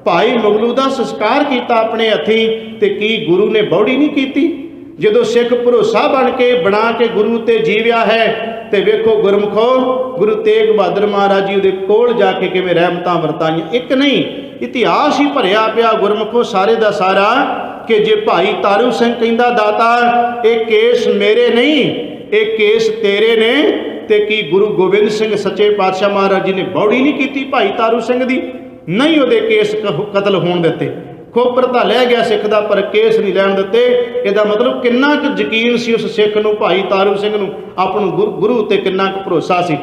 ਭਾਈ ਮੁਗਲੂ ਦਾ ਸੰਸਕਾਰ ਕੀਤਾ ਆਪਣੇ ਹੱਥੀਂ। ਤੇ ਕੀ ਗੁਰੂ ਨੇ ਬੌੜੀ ਨਹੀਂ ਕੀਤੀ? ਜਦੋਂ ਸਿੱਖ ਭਰੋਸਾ ਬਣ ਕੇ ਬਣਾ ਕੇ ਗੁਰੂ ਤੇ ਜੀਵਿਆ ਹੈ ਤੇ ਵੇਖੋ ਗੁਰਮੁਖੋ, ਗੁਰੂ ਤੇਗ ਬਹਾਦਰ ਮਹਾਰਾਜ ਜੀ ਉਹਦੇ ਕੋਲ ਜਾ ਕੇ ਕਿਵੇਂ ਰਹਿਮਤਾਂ ਵਰਤਾਈਆਂ। ਇੱਕ ਨਹੀਂ, ਇਤਿਹਾਸ ਹੀ ਭਰਿਆ ਪਿਆ ਗੁਰਮੁਖੋ ਸਾਰੇ ਦਾ ਸਾਰਾ, ਕਿ ਜੇ ਭਾਈ ਤਾਰੂ ਸਿੰਘ ਕਹਿੰਦਾ ਦਾਤਾ ਇਹ ਕੇਸ ਮੇਰੇ ਨਹੀਂ, ਇਹ ਕੇਸ ਤੇਰੇ ਨੇ, ਤੇ ਕੀ ਗੁਰੂ ਗੋਬਿੰਦ ਸਿੰਘ ਸੱਚੇ ਪਾਤਸ਼ਾਹ ਮਹਾਰਾਜ ਜੀ ਨੇ ਬੌੜੀ ਨਹੀਂ ਕੀਤੀ ਭਾਈ ਤਾਰੂ ਸਿੰਘ ਦੀ? ਨਹੀਂ ਉਹਦੇ ਕੇਸ ਕਤਲ ਹੋਣ ਦਿੱਤੇ। ਖੋਪਰ ਤਾਂ ਲੈ ਗਿਆ ਸਿੱਖ ਦਾ, ਪਰ ਕੇਸ ਨਹੀਂ ਲੈਣ ਦਿੱਤੇ। ਇਹਦਾ ਮਤਲਬ ਕਿੰਨਾ ਕੁ ਯਕੀਨ ਸੀ ਉਸ ਸਿੱਖ ਨੂੰ, ਭਾਈ ਤਾਰੂ ਸਿੰਘ ਨੂੰ, ਆਪਣ ਗੁਰੂ ਤੇ ਕਿੰਨਾ ਕੁ ਭਰੋਸਾ ਸੀ।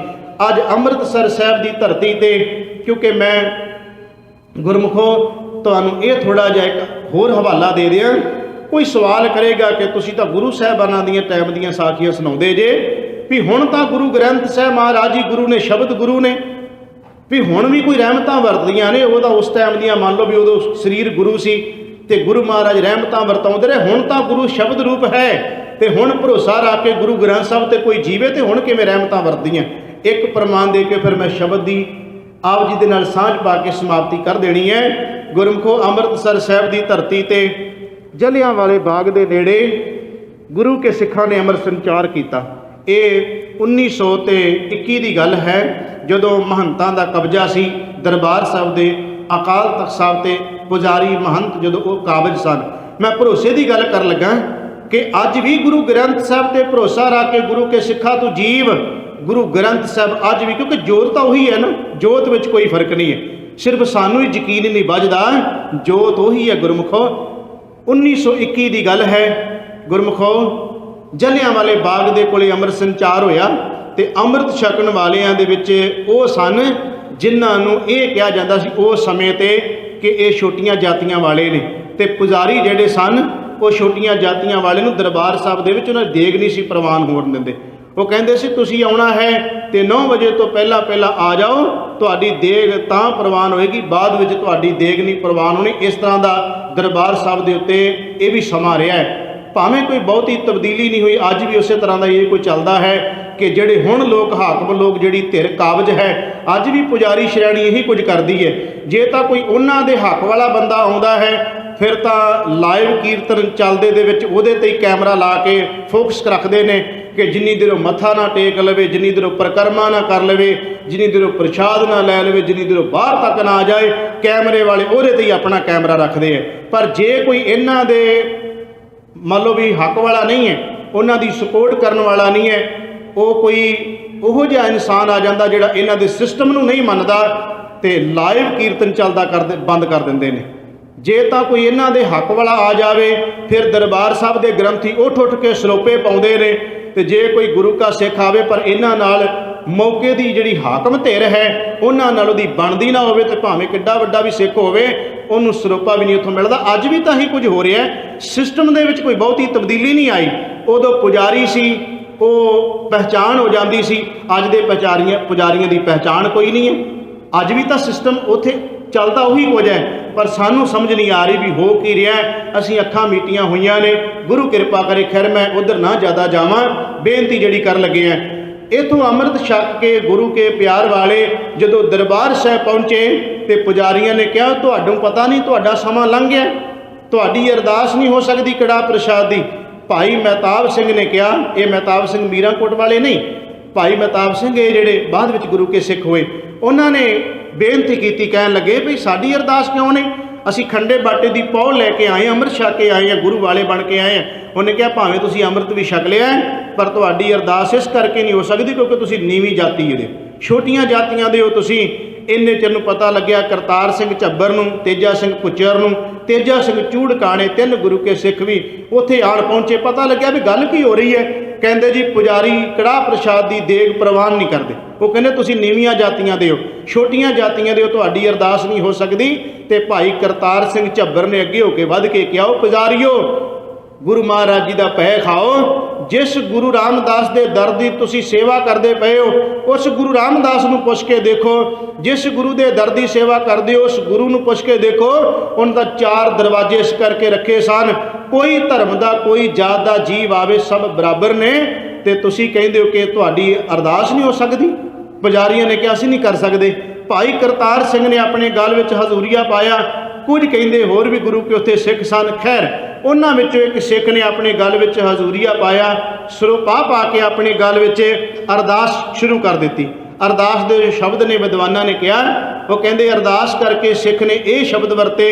ਅੱਜ ਅੰਮ੍ਰਿਤਸਰ ਸਾਹਿਬ ਦੀ ਧਰਤੀ ਤੇ, ਕਿਉਂਕਿ ਮੈਂ ਗੁਰਮੁਖੋ ਤੁਹਾਨੂੰ ਇਹ ਥੋੜ੍ਹਾ ਜਿਹਾ ਇੱਕ ਹੋਰ ਹਵਾਲਾ ਦੇ ਦਿਆਂ। ਕੋਈ ਸਵਾਲ ਕਰੇਗਾ ਕਿ ਤੁਸੀਂ ਤਾਂ ਗੁਰੂ ਸਾਹਿਬਾਨਾਂ ਦੀਆਂ ਟਾਈਮ ਦੀਆਂ ਸਾਖੀਆਂ ਸੁਣਾਉਂਦੇ ਜੇ, ਵੀ ਹੁਣ ਤਾਂ ਗੁਰੂ ਗ੍ਰੰਥ ਸਾਹਿਬ ਮਹਾਰਾਜ ਜੀ ਗੁਰੂ ਨੇ, ਸ਼ਬਦ ਗੁਰੂ ਨੇ, ਵੀ ਹੁਣ ਵੀ ਕੋਈ ਰਹਿਮਤਾਂ ਵਰਤਦੀਆਂ ਨੇ। ਉਹ ਤਾਂ ਉਸ ਟਾਈਮ ਦੀਆਂ ਮੰਨ ਲਓ ਵੀ ਉਦੋਂ ਸਰੀਰ ਗੁਰੂ ਸੀ ਤੇ ਗੁਰੂ ਮਹਾਰਾਜ ਰਹਿਮਤਾਂ ਵਰਤਾਉਂਦੇ ਰਹੇ। ਹੁਣ ਤਾਂ ਗੁਰੂ ਸ਼ਬਦ ਰੂਪ ਹੈ ਤੇ ਹੁਣ ਭਰੋਸਾ ਰੱਖ ਕੇ ਗੁਰੂ ਗ੍ਰੰਥ ਸਾਹਿਬ ਤੇ ਕੋਈ ਜੀਵੇ ਤੇ ਹੁਣ ਕਿਵੇਂ ਰਹਿਮਤਾਂ ਵਰਤਦੀਆਂ। ਇੱਕ ਪ੍ਰਮਾਣ ਦੇ ਕੇ ਫਿਰ ਮੈਂ ਸ਼ਬਦ ਦੀ ਆਪ ਜੀ ਦੇ ਨਾਲ ਸਾਂਝ ਪਾ ਕੇ ਸਮਾਪਤੀ ਕਰ ਦੇਣੀ ਹੈ। ਗੁਰਮੁਖੋ, ਅੰਮ੍ਰਿਤਸਰ ਸਾਹਿਬ ਦੀ ਧਰਤੀ ਤੇ ਜਲਿਆਂਵਾਲੇ ਬਾਗ ਦੇ ਨੇੜੇ ਗੁਰੂ ਕੇ ਸਿੱਖਾਂ ਨੇ ਅੰਮ੍ਰਿਤ ਸੰਚਾਰ ਕੀਤਾ। ਇਹ 1921 ਦੀ ਗੱਲ ਹੈ, ਜਦੋਂ ਮਹੰਤਾਂ ਦਾ ਕਬਜ਼ਾ ਸੀ ਦਰਬਾਰ ਸਾਹਿਬ ਦੇ, ਅਕਾਲ ਤਖਤ ਸਾਹਿਬ ਤੇ ਪੁਜਾਰੀ ਮਹੰਤ ਜਦੋਂ ਉਹ ਕਾਬਜ ਸਨ। ਮੈਂ ਭਰੋਸੇ ਦੀ ਗੱਲ ਕਰਨ ਲੱਗਾ ਕਿ ਅੱਜ ਵੀ ਗੁਰੂ ਗ੍ਰੰਥ ਸਾਹਿਬ ਤੇ ਭਰੋਸਾ ਰੱਖ ਕੇ ਗੁਰੂ ਕੇ ਸਿੱਖਾਂ ਤੋਂ ਜੀਵ ਗੁਰੂ ਗ੍ਰੰਥ ਸਾਹਿਬ ਅੱਜ ਵੀ, ਕਿਉਂਕਿ ਜੋਤ ਤਾਂ ਉਹੀ ਹੈ ਨਾ, ਜੋਤ ਵਿੱਚ ਕੋਈ ਫਰਕ ਨਹੀਂ ਹੈ, ਸਿਰਫ ਸਾਨੂੰ ਹੀ ਯਕੀਨ ਨਹੀਂ ਵੱਜਦਾ, ਜੋਤ ਉਹੀ ਹੈ ਗੁਰਮੁਖੋ। 1921 ਦੀ ਗੱਲ ਹੈ ਗੁਰਮੁਖੋ, ਜਲਿਆਂਵਾਲੇ ਬਾਗ ਦੇ ਕੋਲੇ ਅੰਮ੍ਰਿਤ ਸੰਚਾਰ ਹੋਇਆ ਤੇ ਅੰਮ੍ਰਿਤ ਛਕਣ ਵਾਲਿਆਂ ਦੇ ਵਿੱਚ ਉਹ ਸਨ ਜਿਨ੍ਹਾਂ ਨੂੰ ਇਹ ਕਿਹਾ ਜਾਂਦਾ ਸੀ ਉਸ ਸਮੇਂ ਤੇ ਕਿ ਇਹ ਛੋਟੀਆਂ ਜਾਤੀਆਂ ਵਾਲੇ ਨੇ, ਤੇ ਪੁਜਾਰੀ ਜਿਹੜੇ ਸਨ ਉਹ ਛੋਟੀਆਂ ਜਾਤੀਆਂ ਵਾਲੇ ਨੂੰ ਦਰਬਾਰ ਸਾਹਿਬ ਦੇ ਵਿੱਚ ਉਹਨਾਂ ਦੀ ਦੇਗ ਨਹੀਂ ਸੀ ਪ੍ਰਵਾਨ ਹੋਣ ਦਿੰਦੇ। ਉਹ ਕਹਿੰਦੇ ਸੀ ਤੁਸੀਂ ਆਉਣਾ ਹੈ ਤੇ 9 ਵਜੇ ਤੋਂ ਪਹਿਲਾਂ ਪਹਿਲਾਂ ਆ ਜਾਓ, ਤੁਹਾਡੀ ਦੇਗ ਤਾਂ ਪ੍ਰਵਾਨ ਹੋਏਗੀ, ਬਾਅਦ ਵਿੱਚ ਤੁਹਾਡੀ ਦੇਗ ਨਹੀਂ ਪ੍ਰਵਾਨ ਹੋਣੀ। ਇਸ ਤਰ੍ਹਾਂ ਦਾ ਦਰਬਾਰ ਸਾਹਿਬ ਦੇ ਉੱਤੇ ਇਹ ਵੀ ਸਮਾਂ ਰਿਹਾ ਹੈ। ਭਾਵੇਂ ਕੋਈ ਬਹੁਤੀ ਤਬਦੀਲੀ ਨਹੀਂ ਹੋਈ, ਅੱਜ ਵੀ ਉਸੇ ਤਰ੍ਹਾਂ ਦਾ ਇਹ ਕੋਈ ਚੱਲਦਾ ਹੈ ਕਿ ਜਿਹੜੇ ਹੁਣ ਲੋਕ ਹਾਕਮ ਲੋਕ, ਜਿਹੜੀ ਧਿਰ ਕਾਬਜ ਹੈ, ਅੱਜ ਵੀ ਪੁਜਾਰੀ ਸ਼੍ਰੇਣੀ ਇਹੀ ਕੁਝ ਕਰਦੀ ਹੈ। ਜੇ ਤਾਂ ਕੋਈ ਉਹਨਾਂ ਦੇ ਹੱਕ ਵਾਲਾ ਬੰਦਾ ਆਉਂਦਾ ਹੈ ਫਿਰ ਤਾਂ ਲਾਈਵ ਕੀਰਤਨ ਚੱਲਦੇ ਦੇ ਵਿੱਚ ਉਹਦੇ ਤੇ ਹੀ ਕੈਮਰਾ ਲਾ ਕੇ ਫੋਕਸ ਰੱਖਦੇ ਨੇ ਕਿ ਜਿੰਨੀ ਦੇਰ ਉਹ ਮੱਥਾ ਨਾ ਟੇਕ ਲਵੇ, ਜਿੰਨੀ ਦੇਰ ਉਹ ਪਰਿਕਰਮਾ ਨਾ ਕਰ ਲਵੇ, ਜਿੰਨੀ ਦੇਰ ਉਹ ਪ੍ਰਸ਼ਾਦ ਨਾ ਲੈ ਲਵੇ, ਜਿੰਨੀ ਦੇਰ ਉਹ ਬਾਹਰ ਤੱਕ ਨਾ ਜਾਏ, ਕੈਮਰੇ ਵਾਲੇ ਉਹਦੇ ਤੇ ਹੀ ਆਪਣਾ ਕੈਮਰਾ ਰੱਖਦੇ ਆ। ਪਰ ਜੇ ਕੋਈ ਇਹਨਾਂ ਦੇ ਮੰਨ ਲਓ ਵੀ ਹੱਕ ਵਾਲਾ ਨਹੀਂ ਹੈ, ਉਹਨਾਂ ਦੀ ਸਪੋਰਟ ਕਰਨ ਵਾਲਾ ਨਹੀਂ ਹੈ, ਉਹ ਕੋਈ ਉਹੋ ਜਿਹਾ ਇਨਸਾਨ ਆ ਜਾਂਦਾ ਜਿਹੜਾ ਇਹਨਾਂ ਦੇ ਸਿਸਟਮ ਨੂੰ ਨਹੀਂ ਮੰਨਦਾ ਤੇ ਲਾਈਵ ਕੀਰਤਨ ਚੱਲਦਾ ਬੰਦ ਕਰ ਦਿੰਦੇ ਨੇ। ਜੇ ਤਾਂ ਕੋਈ ਇਹਨਾਂ ਦੇ ਹੱਕ ਵਾਲਾ ਆ ਜਾਵੇ ਫਿਰ ਦਰਬਾਰ ਸਾਹਿਬ ਦੇ ਗ੍ਰੰਥੀ ਉੱਠ ਕੇ ਸਰੋਪੇ ਪਾਉਂਦੇ ਨੇ, ਤੇ ਜੇ ਕੋਈ ਗੁਰੂ ਕਾ ਸਿੱਖ ਆਵੇ ਪਰ ਇਹਨਾਂ ਨਾਲ ਮੌਕੇ ਦੀ ਜਿਹੜੀ ਹਾਕਮ ਧਿਰ ਹੈ ਉਹਨਾਂ ਨਾਲ ਉਹਦੀ ਬਣਦੀ ਨਾ ਹੋਵੇ ਤੇ ਭਾਵੇਂ ਕਿੱਡਾ ਵੱਡਾ ਵੀ ਸਿੱਖ ਹੋਵੇ ਉਹਨੂੰ ਸਰੋਪਾ ਵੀ ਨਹੀਂ ਉੱਥੋਂ ਮਿਲਦਾ। ਅੱਜ ਵੀ ਤਾਂ ਹੀ ਕੁਝ ਹੋ ਰਿਹਾ, ਸਿਸਟਮ ਦੇ ਵਿੱਚ ਕੋਈ ਬਹੁਤੀ ਤਬਦੀਲੀ ਨਹੀਂ ਆਈ। ਉਦੋਂ ਪੁਜਾਰੀ ਸੀ ਉਹ ਪਹਿਚਾਣ ਹੋ ਜਾਂਦੀ ਸੀ, ਅੱਜ ਦੇ ਪੁਜਾਰੀਆਂ ਦੀ ਪਹਿਚਾਣ ਕੋਈ ਨਹੀਂ ਹੈ। ਅੱਜ ਵੀ ਤਾਂ ਸਿਸਟਮ ਉੱਥੇ ਚੱਲਦਾ ਉਹੀ ਕੁਝ ਹੈ, ਪਰ ਸਾਨੂੰ ਸਮਝ ਨਹੀਂ ਆ ਰਹੀ ਵੀ ਹੋ ਕੀ ਰਿਹਾ। ਅਸੀਂ ਅੱਖਾਂ ਮੀਟੀਆਂ ਹੋਈਆਂ ਨੇ, ਗੁਰੂ ਕਿਰਪਾ ਕਰੇ। ਖੈਰ ਮੈਂ ਉਧਰ ਨਾ ਜ਼ਿਆਦਾ ਜਾਵਾਂ, ਬੇਨਤੀ ਜਿਹੜੀ ਕਰਨ ਲੱਗੇ ਆ, ਇੱਥੋਂ ਅੰਮ੍ਰਿਤ ਛਕ ਕੇ ਗੁਰੂ ਕੇ ਪਿਆਰ ਵਾਲੇ ਜਦੋਂ ਦਰਬਾਰ ਸਾਹਿਬ ਪਹੁੰਚੇ ਤੇ ਪੁਜਾਰੀਆਂ ਨੇ ਕਿਹਾ ਤੁਹਾਨੂੰ ਪਤਾ ਨਹੀਂ ਤੁਹਾਡਾ ਸਮਾਂ ਲੰਘ ਗਿਆ, ਤੁਹਾਡੀ ਅਰਦਾਸ ਨਹੀਂ ਹੋ ਸਕਦੀ ਕੜਾ ਪ੍ਰਸ਼ਾਦ ਦੀ। ਭਾਈ ਮਹਿਤਾਬ ਸਿੰਘ ਨੇ ਕਿਹਾ, ਇਹ ਮਹਿਤਾਬ ਸਿੰਘ ਮੀਰਾਂਕੋਟ ਵਾਲੇ ਨਹੀਂ, ਭਾਈ ਮਹਿਤਾਬ ਸਿੰਘ ਇਹ ਜਿਹੜੇ ਬਾਅਦ ਵਿੱਚ ਗੁਰੂ ਕੇ ਸਿੱਖ ਹੋਏ, ਉਹਨਾਂ ਨੇ ਬੇਨਤੀ ਕੀਤੀ, ਕਹਿਣ ਲੱਗੇ ਵੀ ਸਾਡੀ ਅਰਦਾਸ ਕਿਉਂ ਨਹੀਂ, ਅਸੀਂ ਖੰਡੇ ਬਾਟੇ ਦੀ ਪੌਲ ਲੈ ਕੇ ਆਏ, ਅੰਮ੍ਰਿਤ ਛਕ ਕੇ ਆਏ ਹਾਂ, ਗੁਰੂ ਵਾਲੇ ਬਣ ਕੇ ਆਏ ਹਾਂ। ਉਹਨੇ ਕਿਹਾ ਭਾਵੇਂ ਤੁਸੀਂ ਅੰਮ੍ਰਿਤ ਵੀ ਛਕ ਲਿਆ ਪਰ ਤੁਹਾਡੀ ਅਰਦਾਸ ਇਸ ਕਰਕੇ ਨਹੀਂ ਹੋ ਸਕਦੀ ਕਿਉਂਕਿ ਤੁਸੀਂ ਨੀਵੀਂ ਜਾਤੀ ਦੇ, ਛੋਟੀਆਂ ਜਾਤੀਆਂ ਦੇ ਹੋ ਤੁਸੀਂ। ਇੰਨੇ ਚਿਰ ਨੂੰ ਪਤਾ ਲੱਗਿਆ ਕਰਤਾਰ ਸਿੰਘ ਝੱਬਰ ਨੂੰ, ਤੇਜਾ ਸਿੰਘ ਕੁਚਰ ਨੂੰ, ਤੇਜਾ ਸਿੰਘ ਚੂੜਕਾਣੇ, 3 ਗੁਰੂ ਕੇ ਸਿੱਖ ਵੀ ਉੱਥੇ ਆਣ ਪਹੁੰਚੇ। ਪਤਾ ਲੱਗਿਆ ਵੀ ਗੱਲ ਕੀ ਹੋ ਰਹੀ ਹੈ। ਕਹਿੰਦੇ ਜੀ ਪੁਜਾਰੀ ਕੜਾਹ ਪ੍ਰਸ਼ਾਦ ਦੀ ਦੇਗ ਪ੍ਰਵਾਨ ਨਹੀਂ ਕਰਦੇ। ਉਹ ਕਹਿੰਦੇ ਤੁਸੀਂ ਨੀਵੀਆਂ ਜਾਤੀਆਂ ਦੇ ਹੋ, ਛੋਟੀਆਂ ਜਾਤੀਆਂ ਦੇ ਹੋ, ਤੁਹਾਡੀ ਅਰਦਾਸ ਨਹੀਂ ਹੋ ਸਕਦੀ। ਤੇ ਭਾਈ ਕਰਤਾਰ ਸਿੰਘ ਝੱਬਰ ਨੇ ਅੱਗੇ ਹੋ ਕੇ ਵੱਧ ਕੇ ਕਿਹਾ, ਉਹ ਪੁਜਾਰੀਓ गुरु महाराज जी का भय खाओ। जिस गुरु रामदास के दर की तुसी सेवा करते पे हो, उस गुरु रामदास नूं पुछ के देखो। जिस गुरु के दर की सेवा करते हो, उस गुरु नूं पुछ के देखो। उनका 4 दरवाजे इस करके रखे सन, कोई धर्म का कोई जात का जीव आवे सब बराबर ने। तो तुसी कहते हो कि तुहाडी अरदास नहीं हो सकती। पुजारियों ने कहा असीं नहीं कर सकते। भाई करतार सिंह ने अपने गल विच हजूरिया पाया। कुछ कहते होर भी गुरु के उत्थे सिख सन। खैर उन्हां विचों एक सिख ने अपने गल विच हजूरिया पाया, सरोपा पा के अपने गल विच अरदास शुरू कर दी। अरदास दे शब्द ने विद्वानां ने कहा, वो कहते अरदास करके सिख ने ये शब्द वरते,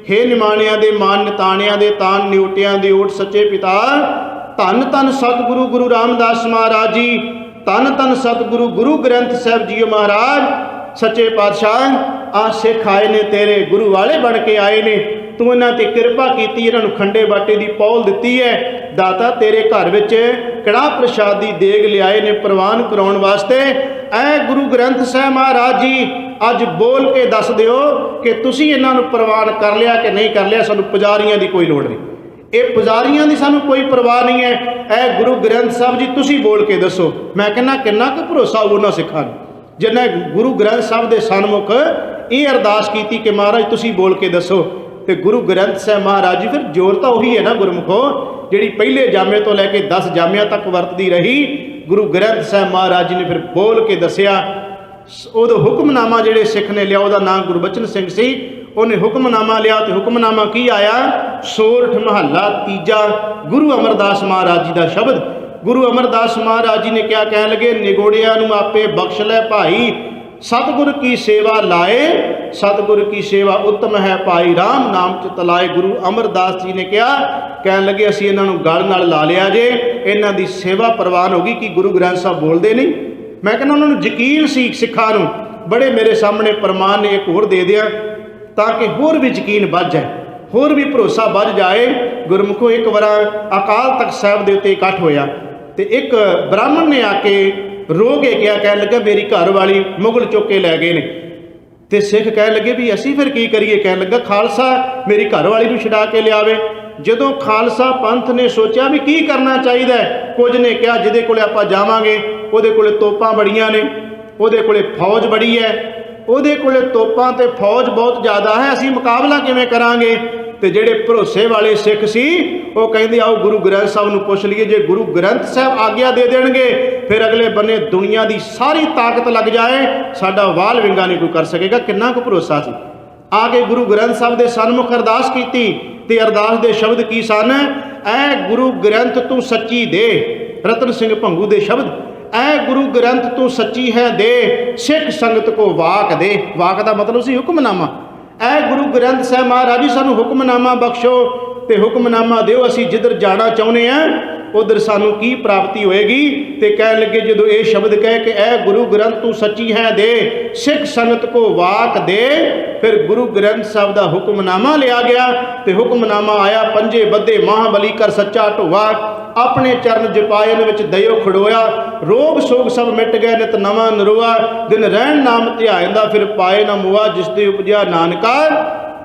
हे निमाणिया दे मान निताणिया दे तान निउटिया दे ओट सच्चे पिता, धन धन सतगुरु गुरु रामदास महाराज जी, धन धन सतगुरु गुरु ग्रंथ साहिब जी महाराज सच्चे पातशाह। आ सिख आए ने तेरे गुरु वाले बन के आए ने, तू इन्हां ते किरपा कीती, इन्हां नूं खंडे बाटे दी पौल दित्ती है। दाता तेरे घर विच कड़ाह प्रसाद दी देग लियाए ने प्रवान कराउण वास्ते। ऐ गुरु ग्रंथ साहिब महाराज जी अज बोल के दस दिओ कि तुसीं इन्हां नूं प्रवान कर लिया कि नहीं कर लिया। सानूं पुजारियां दी कोई लोड़ नहीं, ये पुजारियां दी सानूं कोई परवाह नहीं है। ऐ गुरु ग्रंथ साहिब जी तुसीं बोल के दसो। मैं कहना किन्ना कुछ भरोसा उन्हां सिखां जिन्हें गुरु ग्रंथ साहिब के सन्मुख ये अरदास की कि महाराज तुसीं बोल के दसो। तो गुरु ग्रंथ साहिब महाराज जी फिर जोर तो उही है ना गुरमुखो, जिहड़ी पहले जामे तो लैके 10 जामिया तक वरतदी रही। गुरु ग्रंथ साहिब महाराज जी ने फिर बोल के दसिया। उदों हुक्मनामा जिहड़े सिख ने लिया, उहदा नाम गुरबचन सिंह सी। उन्हें हुक्मनामा लिया तो हुक्मनामा की आया, सोरठ महला तीजा गुरु अमरदास महाराज जी का शब्द। गुरु अमरदास महाराज जी ने क्या कह लगे, निगोड़िया नूं आपे बख्श लै भाई, सतगुर की सेवा लाए, सतगुर की सेवा उत्तम है भाई, राम नाम चित लाए। गुरु अमरदास जी ने क्या कह लगे, असीं इन्हां नूं गल नाल ला लिया जे, इन्हां दी सेवा प्रवान होगी कि गुरु ग्रंथ साहब बोलते नहीं। मैं कहना उन्होंने यकीन सी सिखां नूं, बड़े मेरे सामने प्रमाण ने एक होर दे दिया ताकि होर भी यकीन बढ़ जाए, होर भी भरोसा बढ़ जाए। गुरमुखो एक बार अकाल तख्त साहिब दे उत्ते इकट्ठ होया तो एक ब्राह्मण ने आके रो के क्या कह लगा, मेरी घर वाली मुगल चुक के लै गए ने। तो सिख कह लगे भी असी फिर की करिए। कह लगा खालसा मेरी घर वाली नूं छुड़ा के लियावे। जदों खालसा पंथ ने सोचा भी की करना चाहिए, कुछ ने कहा जिहदे कोले आपां जावांगे उहदे कोले तोपां बड़ियां ने, उहदे कोले फौज बड़ी है, उहदे कोले तोपां ते फौज बहुत ज़्यादा है, असीं मुकाबला किवें करांगे। तो जिहड़े भरोसे वाले सिख सी वो कहंदे आओ गुरु ग्रंथ साहब नूं पुछ लईए, जे गुरु ग्रंथ साहब आग्ञा दे देणगे फिर अगले बन्ने दुनिया की सारी ताकत लग जाए, साडा वाल विंगा नहीं कोई कर सकेगा। किन्ना को भरोसा सी। आके गुरु ग्रंथ साहब के सन्मुख अरदास की ते अरदास के शब्द की सन, ऐ गुरु ग्रंथ तू सच्ची दे। रतन सिंह भंगू के शब्द, ऐ गुरु ग्रंथ तू सच्ची है दे, सिख संगत को वाक दे। वाक का मतलब सी हुक्मनामा। ऐ गुरु ग्रंथ साहब महाराज जी सानू हुक्मनामा बख्शो ते हुक्मनामा दिओ, असीं जिधर जाना चाहुंदे हैं उधर सानू की प्राप्ति होएगी। तो कह लगे जो ये शब्द कह के ऐ गुरु ग्रंथ तू सच्ची है दे, सिख संगत को वाक दे, फिर गुरु ग्रंथ साहब का हुक्मनामा लिया गया। तो हुक्मनामा आया, पंजे बद्धे महाबली कर सच्चा ढोआ, अपने चरण जपायन विच दयो खड़ोया, रोग सोग सब मिट गए नित नवा नरोआ, दिन रहन नाम ध्यान दा फिर पाए न मुआ, जिसते उपजया नानका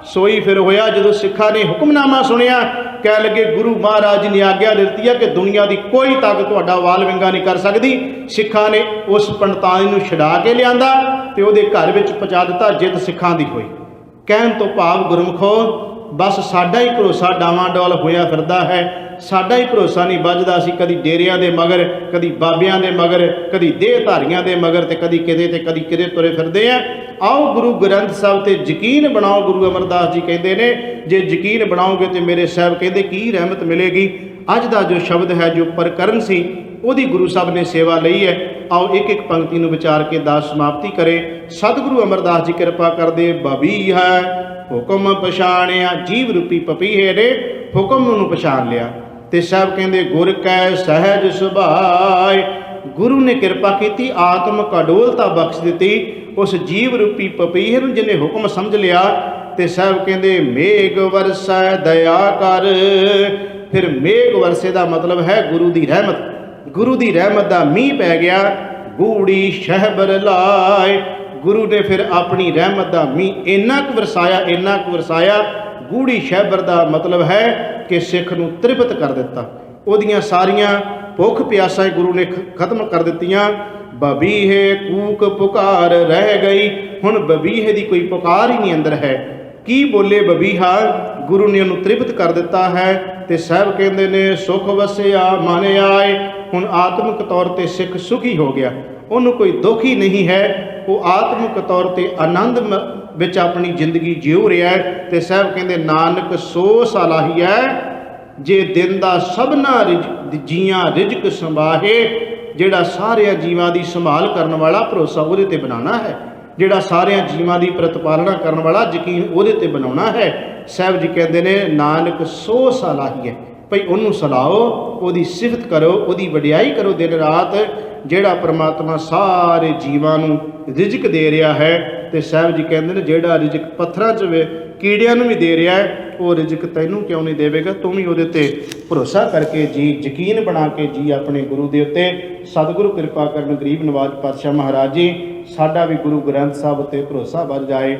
सोई फिर होया। जो सिखा ने हुक्मनामा सुनिया कह लगे गुरु महाराज ने आग्ञा दिती है कि दुनिया की कोई ताकत तुहाडा वाल विंगा नहीं कर सकती। सिखा ने उस पंडितानी नूं छड़ा के लिया तो उहदे घर विच पहुँचा दिता। जित सिखां दी होई। कहण तो भाव गुरमुखो बस साडा ही भरोसा डावाडोल होया फिरदा है, साडा ही भरोसा नहीं बजदा। असीं कदी डेरियां दे मगर, कदी बाबियां दे मगर, कदी देहधारियां दे मगर, ते कदी किते ते कदी किते तुरे फिरदे आ। आओ गुरु ग्रंथ साहब ते यकीन बनाओ। गुरु अमरदास जी कहते हैं जे यकीन बनाओगे तो मेरे साहब कहते की रहमत मिलेगी। अज का जो शब्द है जो प्रकरण सी उहदी गुरु साहब ने सेवा लई है। आओ एक एक पंक्ति नूं विचार के दास समाप्ति करे। सतगुरु अमरदास जी कृपा कर दे। बबी है हुक्म पछाणिया, जीव रूपी पपीहे ने हुक्म नूं पछाण लिया। ते साहब कहते गुर कै सहज सुभाए, गुरु ने कृपा की आत्म अडोलता बख्श दी उस जीव रूपी पपीहे नूं जिन्हें हुक्म समझ लिया। ते साहब कहते मेघ वरसै दया कर। फिर मेघ वरसे का मतलब है गुरु की रहमत। गुरु की रहमत का मीह पै गया। गूड़ी शहबर लाए, गुरु ने फिर अपनी रहमत का मीह इन्ना क वरसाया, इन्ना क वरसाया। गूड़ी शहबर का मतलब है कि सिख नूं तृप्त कर दिता। ਉਹਦੀਆਂ ਸਾਰੀਆਂ ਭੁੱਖ ਪਿਆਸਾਂ ਗੁਰੂ ਨੇ ਖਤਮ ਕਰ ਦਿੱਤੀਆਂ। ਬਬੀਹੇ ਕੂਕ ਪੁਕਾਰ ਰਹਿ ਗਈ। ਹੁਣ ਬਬੀਹੇ ਦੀ ਕੋਈ ਪੁਕਾਰ ਹੀ ਨਹੀਂ ਅੰਦਰ ਹੈ। ਕੀ ਬੋਲੇ ਬਬੀਹਾ, ਗੁਰੂ ਨੇ ਉਹਨੂੰ ਤ੍ਰਿਪਤ ਕਰ ਦਿੱਤਾ ਹੈ। ਤੇ ਸਾਹਿਬ ਕਹਿੰਦੇ ਨੇ ਸੁਖ ਵਸਿਆ ਮਨ ਆਏ। ਹੁਣ ਆਤਮਿਕ ਤੌਰ ਤੇ ਸਿੱਖ ਸੁਖੀ ਹੋ ਗਿਆ, ਉਹਨੂੰ ਕੋਈ ਦੁੱਖ ਹੀ ਨਹੀਂ ਹੈ। ਉਹ ਆਤਮਿਕ ਤੌਰ ਤੇ ਆਨੰਦ ਵਿੱਚ ਆਪਣੀ ਜ਼ਿੰਦਗੀ ਜਿਉ ਰਿਹਾ ਹੈ। ਤੇ ਸਾਹਿਬ ਕਹਿੰਦੇ ਨਾਨਕ ਸੋ ਸਲਾਹੀ ਹੈ ਜੇ ਦਿਨ ਦਾ ਸਭਨਾ ਜੀਆਂ ਰਿਜ਼ਕ ਸੰਭਾਹੇ। ਜਿਹੜਾ ਸਾਰਿਆਂ ਜੀਵਾਂ ਦੀ ਸੰਭਾਲ ਕਰਨ ਵਾਲਾ ਭਰੋਸਾ ਉਹਦੇ ਤੇ ਬਣਾਉਣਾ ਹੈ। ਜਿਹੜਾ ਸਾਰਿਆਂ ਜੀਵਾਂ ਦੀ ਪ੍ਰਤਪਾਲਨਾ ਕਰਨ ਵਾਲਾ ਯਕੀਨ ਉਹਦੇ ਤੇ ਬਣਾਉਣਾ ਹੈ। ਸਾਹਿਬ ਜੀ ਕਹਿੰਦੇ ਨੇ ਨਾਨਕ ਸੋ ਸਲਾਹੀ ਹੈ, ਭਈ ਉਹਨੂੰ ਸਲਾਹੋ, ਉਹਦੀ ਸਿਫਤ ਕਰੋ, ਉਹਦੀ ਵਡਿਆਈ ਕਰੋ ਦਿਨ ਰਾਤ। ਜਿਹੜਾ ਪ੍ਰਮਾਤਮਾ ਸਾਰੇ ਜੀਵਾਂ ਨੂੰ ਰਿਜ਼ਕ ਦੇ ਰਿਹਾ ਹੈ। ਤੇ ਸਾਹਿਬ ਜੀ ਕਹਿੰਦੇ ਨੇ ਜਿਹੜਾ ਰਿਜ਼ਕ ਪੱਥਰਾਂ 'ਚ ਕੀੜਿਆਂ ਨੂੰ ਵੀ ਦੇ ਰਿਹਾ ਹੈ, ਉਹ ਰਿਜ਼ਕ ਤੈਨੂੰ ਕਿਉਂ ਨਹੀਂ ਦੇਵੇਗਾ। ਤੂੰ ਵੀ ਉਹਦੇ ਤੇ ਭਰੋਸਾ ਕਰਕੇ ਜੀ, ਯਕੀਨ ਬਣਾ ਕੇ ਜੀ ਆਪਣੇ ਗੁਰੂ ਦੇ ਉੱਤੇ। ਸਤਿਗੁਰੂ ਕਿਰਪਾ ਕਰਨ, ਗਰੀਬ ਨਵਾਜ ਪਾਤਸ਼ਾਹ ਮਹਾਰਾਜ ਜੀ ਸਾਡਾ ਵੀ ਗੁਰੂ ਗ੍ਰੰਥ ਸਾਹਿਬ ਉੱਤੇ ਭਰੋਸਾ ਵੱਧ ਜਾਏ,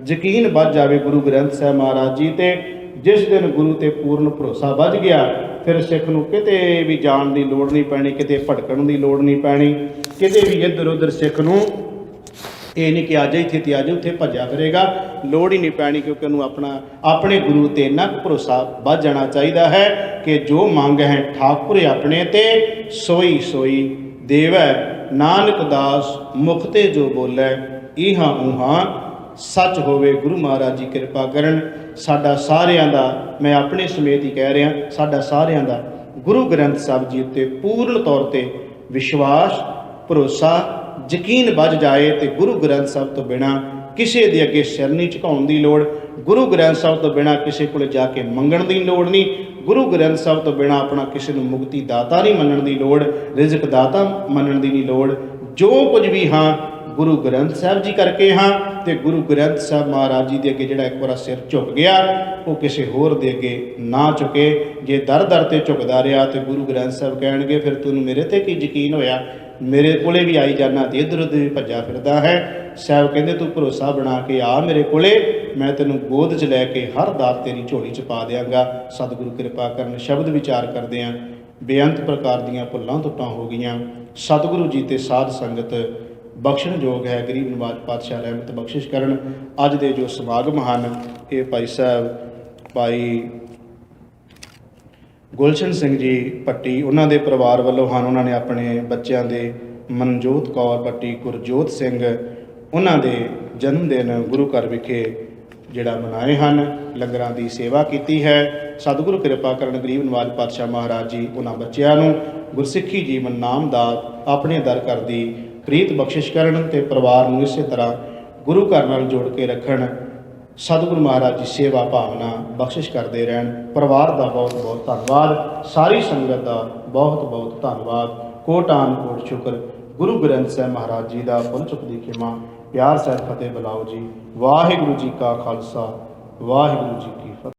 ਯਕੀਨ ਵੱਧ ਜਾਵੇ ਗੁਰੂ ਗ੍ਰੰਥ ਸਾਹਿਬ ਮਹਾਰਾਜ ਜੀ ਤੇ। ਜਿਸ ਦਿਨ ਗੁਰੂ ਤੇ ਪੂਰਨ ਭਰੋਸਾ ਵੱਧ ਗਿਆ, ਫਿਰ ਸਿੱਖ ਨੂੰ ਕਿਤੇ ਵੀ ਜਾਣ ਦੀ ਲੋੜ ਨਹੀਂ ਪੈਣੀ, ਕਿਤੇ ਭਟਕਣ ਦੀ ਲੋੜ ਨਹੀਂ ਪੈਣੀ, ਕਿਤੇ ਵੀ ਇੱਧਰ ਉੱਧਰ ਸਿੱਖ ਨੂੰ ਇਹ ਨਹੀਂ ਕਿ ਅੱਜ ਇੱਥੇ ਤੇ ਅੱਜ ਉੱਥੇ ਭੱਜਿਆ ਫਿਰੇਗਾ, ਲੋੜ ਹੀ ਨਹੀਂ ਪੈਣੀ। ਕਿਉਂਕਿ ਉਹਨੂੰ ਆਪਣੇ ਗੁਰੂ ਤੇ ਇੰਨਾ ਭਰੋਸਾ ਵੱਧ ਜਾਣਾ ਚਾਹੀਦਾ ਹੈ ਕਿ ਜੋ ਮੰਗ ਹੈ ਠਾਕੁਰ ਆਪਣੇ ਤੇ ਸੋਈ ਸੋਈ ਦੇਵੈ। ਨਾਨਕ ਦਾਸ ਮੁਖ ਤੇ ਜੋ ਬੋਲੇ ਇਹਾਂ ਉਹਾਂ ਸੱਚ ਹੋਵੇ। ਗੁਰੂ ਮਹਾਰਾਜ ਜੀ ਕਿਰਪਾ ਕਰਨ। ਸਾਡਾ ਸਾਰਿਆਂ ਦਾ, ਮੈਂ ਆਪਣੇ ਸਮੇਤ ਹੀ ਕਹਿ ਰਿਹਾ, ਸਾਡਾ ਸਾਰਿਆਂ ਦਾ ਗੁਰੂ ਗ੍ਰੰਥ ਸਾਹਿਬ ਜੀ ਉੱਤੇ ਪੂਰਨ ਤੌਰ ਤੇ ਵਿਸ਼ਵਾਸ, ਭਰੋਸਾ, ਯਕੀਨ ਵੱਜ ਜਾਏ। ਤੇ ਗੁਰੂ ਗ੍ਰੰਥ ਸਾਹਿਬ ਤੋਂ ਬਿਨਾਂ ਕਿਸੇ ਦੇ ਅੱਗੇ ਸਿਰ ਨਹੀਂ ਝੁਕਾਉਣ ਦੀ ਲੋੜ। ਗੁਰੂ ਗ੍ਰੰਥ ਸਾਹਿਬ ਤੋਂ ਬਿਨਾਂ ਕਿਸੇ ਕੋਲ ਜਾ ਕੇ ਮੰਗਣ ਦੀ ਲੋੜ ਨਹੀਂ। ਗੁਰੂ ਗ੍ਰੰਥ ਸਾਹਿਬ ਤੋਂ ਬਿਨਾਂ ਆਪਣਾ ਕਿਸੇ ਨੂੰ ਮੁਕਤੀ ਦਾਤਾ ਨਹੀਂ ਮੰਨਣ ਦੀ ਲੋੜ, ਰਿਜ਼ਕ ਦਾਤਾ ਮੰਨਣ ਦੀ ਨਹੀਂ ਲੋੜ। ਜੋ ਕੁਝ ਵੀ ਹਾਂ ਗੁਰੂ ਗ੍ਰੰਥ ਸਾਹਿਬ ਜੀ ਕਰਕੇ ਹਾਂ। ਤੇ ਗੁਰੂ ਗ੍ਰੰਥ ਸਾਹਿਬ ਮਹਾਰਾਜ ਜੀ ਦੇ ਅੱਗੇ ਜਿਹੜਾ ਇੱਕ ਵਾਰ ਸਿਰ ਝੁਕ ਗਿਆ, ਉਹ ਕਿਸੇ ਹੋਰ ਦੇ ਅੱਗੇ ਨਾ ਝੁਕੇ। ਜੇ ਦਰ ਦਰ ਤੇ ਝੁਕਦਾ ਰਿਹਾ ਤੇ ਗੁਰੂ ਗ੍ਰੰਥ ਸਾਹਿਬ ਕਹਿਣਗੇ ਫਿਰ ਤੈਨੂੰ ਮੇਰੇ ਤੇ ਕੀ ਯਕੀਨ ਹੋਇਆ, ਮੇਰੇ ਕੋਲੇ ਵੀ ਆਈ ਜਾਣਾ ਤੇ ਇੱਧਰ ਉੱਧਰ ਵੀ ਭੱਜਾ ਫਿਰਦਾ ਹੈ। ਸਾਹਿਬ ਕਹਿੰਦੇ ਤੂੰ ਭਰੋਸਾ ਬਣਾ ਕੇ ਆ ਮੇਰੇ ਕੋਲੇ, ਮੈਂ ਤੈਨੂੰ ਗੋਦ 'ਚ ਲੈ ਕੇ ਹਰ ਦਾਤ ਤੇਰੀ ਝੋਲੀ 'ਚ ਪਾ ਦਿਆਂਗਾ। ਸਤਿਗੁਰੂ ਕਿਰਪਾ ਕਰਨ। ਸ਼ਬਦ ਵਿਚਾਰ ਕਰਦੇ ਹਾਂ, ਬੇਅੰਤ ਪ੍ਰਕਾਰ ਦੀਆਂ ਭੁੱਲਾਂ ਟੁੱਟਾਂ ਹੋ ਗਈਆਂ। ਸਤਿਗੁਰੂ ਜੀ ਤੇ ਸਾਧ ਸੰਗਤ ਬਖਸ਼ਣਯੋਗ ਹੈ। ਗਰੀਬ ਨਵਾਜ ਪਾਤਸ਼ਾਹ ਰਹਿਮਤ ਬਖਸ਼ਿਸ਼ ਕਰਨ। ਅੱਜ ਦੇ ਜੋ ਸਮਾਗਮ ਹਨ, ਇਹ ਭਾਈ ਸਾਹਿਬ ਭਾਈ ਗੁਲਸ਼ਨ ਸਿੰਘ ਜੀ ਭੱਟੀ ਉਹਨਾਂ ਦੇ ਪਰਿਵਾਰ ਵੱਲੋਂ ਹਨ। ਉਹਨਾਂ ਨੇ ਆਪਣੇ ਬੱਚਿਆਂ ਦੇ ਮਨਜੋਤ ਕੌਰ ਭੱਟੀ, ਗੁਰਜੋਤ ਸਿੰਘ, ਉਹਨਾਂ ਦੇ ਜਨਮ ਦਿਨ ਗੁਰੂ ਘਰ ਵਿਖੇ ਜਿਹੜਾ ਮਨਾਏ ਹਨ, ਲੰਗਰਾਂ ਦੀ ਸੇਵਾ ਕੀਤੀ ਹੈ। ਸਤਿਗੁਰੂ ਕਿਰਪਾ ਕਰਨ। ਗਰੀਬ ਨਵਾਜ ਪਾਤਸ਼ਾਹ ਮਹਾਰਾਜ ਜੀ ਉਹਨਾਂ ਬੱਚਿਆਂ ਨੂੰ ਗੁਰਸਿੱਖੀ ਜੀਵਨ ਨਾਮ ਦਾ ਆਪਣੇ ਦਰ ਘਰ ਦੀ ਪ੍ਰੀਤ ਬਖਸ਼ਿਸ਼ ਕਰਨ ਤੇ ਪਰਿਵਾਰ ਨੂੰ ਇਸੇ ਤਰ੍ਹਾਂ ਗੁਰੂ ਘਰ ਨਾਲ ਜੋੜ ਕੇ ਰੱਖਣ। ਸਤਿਗੁਰੂ ਮਹਾਰਾਜ ਜੀ ਸੇਵਾ ਭਾਵਨਾ ਬਖਸ਼ਿਸ਼ ਕਰਦੇ ਰਹਿਣ। ਪਰਿਵਾਰ ਦਾ ਬਹੁਤ ਬਹੁਤ ਧੰਨਵਾਦ। ਸਾਰੀ ਸੰਗਤ ਦਾ ਬਹੁਤ ਬਹੁਤ ਧੰਨਵਾਦ। ਕੋਟਾਨ ਕੋਟ ਸ਼ੁਕਰ। ਗੁਰੂ ਗ੍ਰੰਥ ਸਾਹਿਬ ਮਹਾਰਾਜ ਜੀ ਦਾ ਭੁੱਲ ਚੁੱਕ ਦੀ ਖਿਮਾ। ਪਿਆਰ ਸਹਿਤ ਫਤਿਹ ਬੁਲਾਓ ਜੀ। ਵਾਹਿਗੁਰੂ ਜੀ ਕਾ ਖਾਲਸਾ, ਵਾਹਿਗੁਰੂ ਜੀ ਕੀ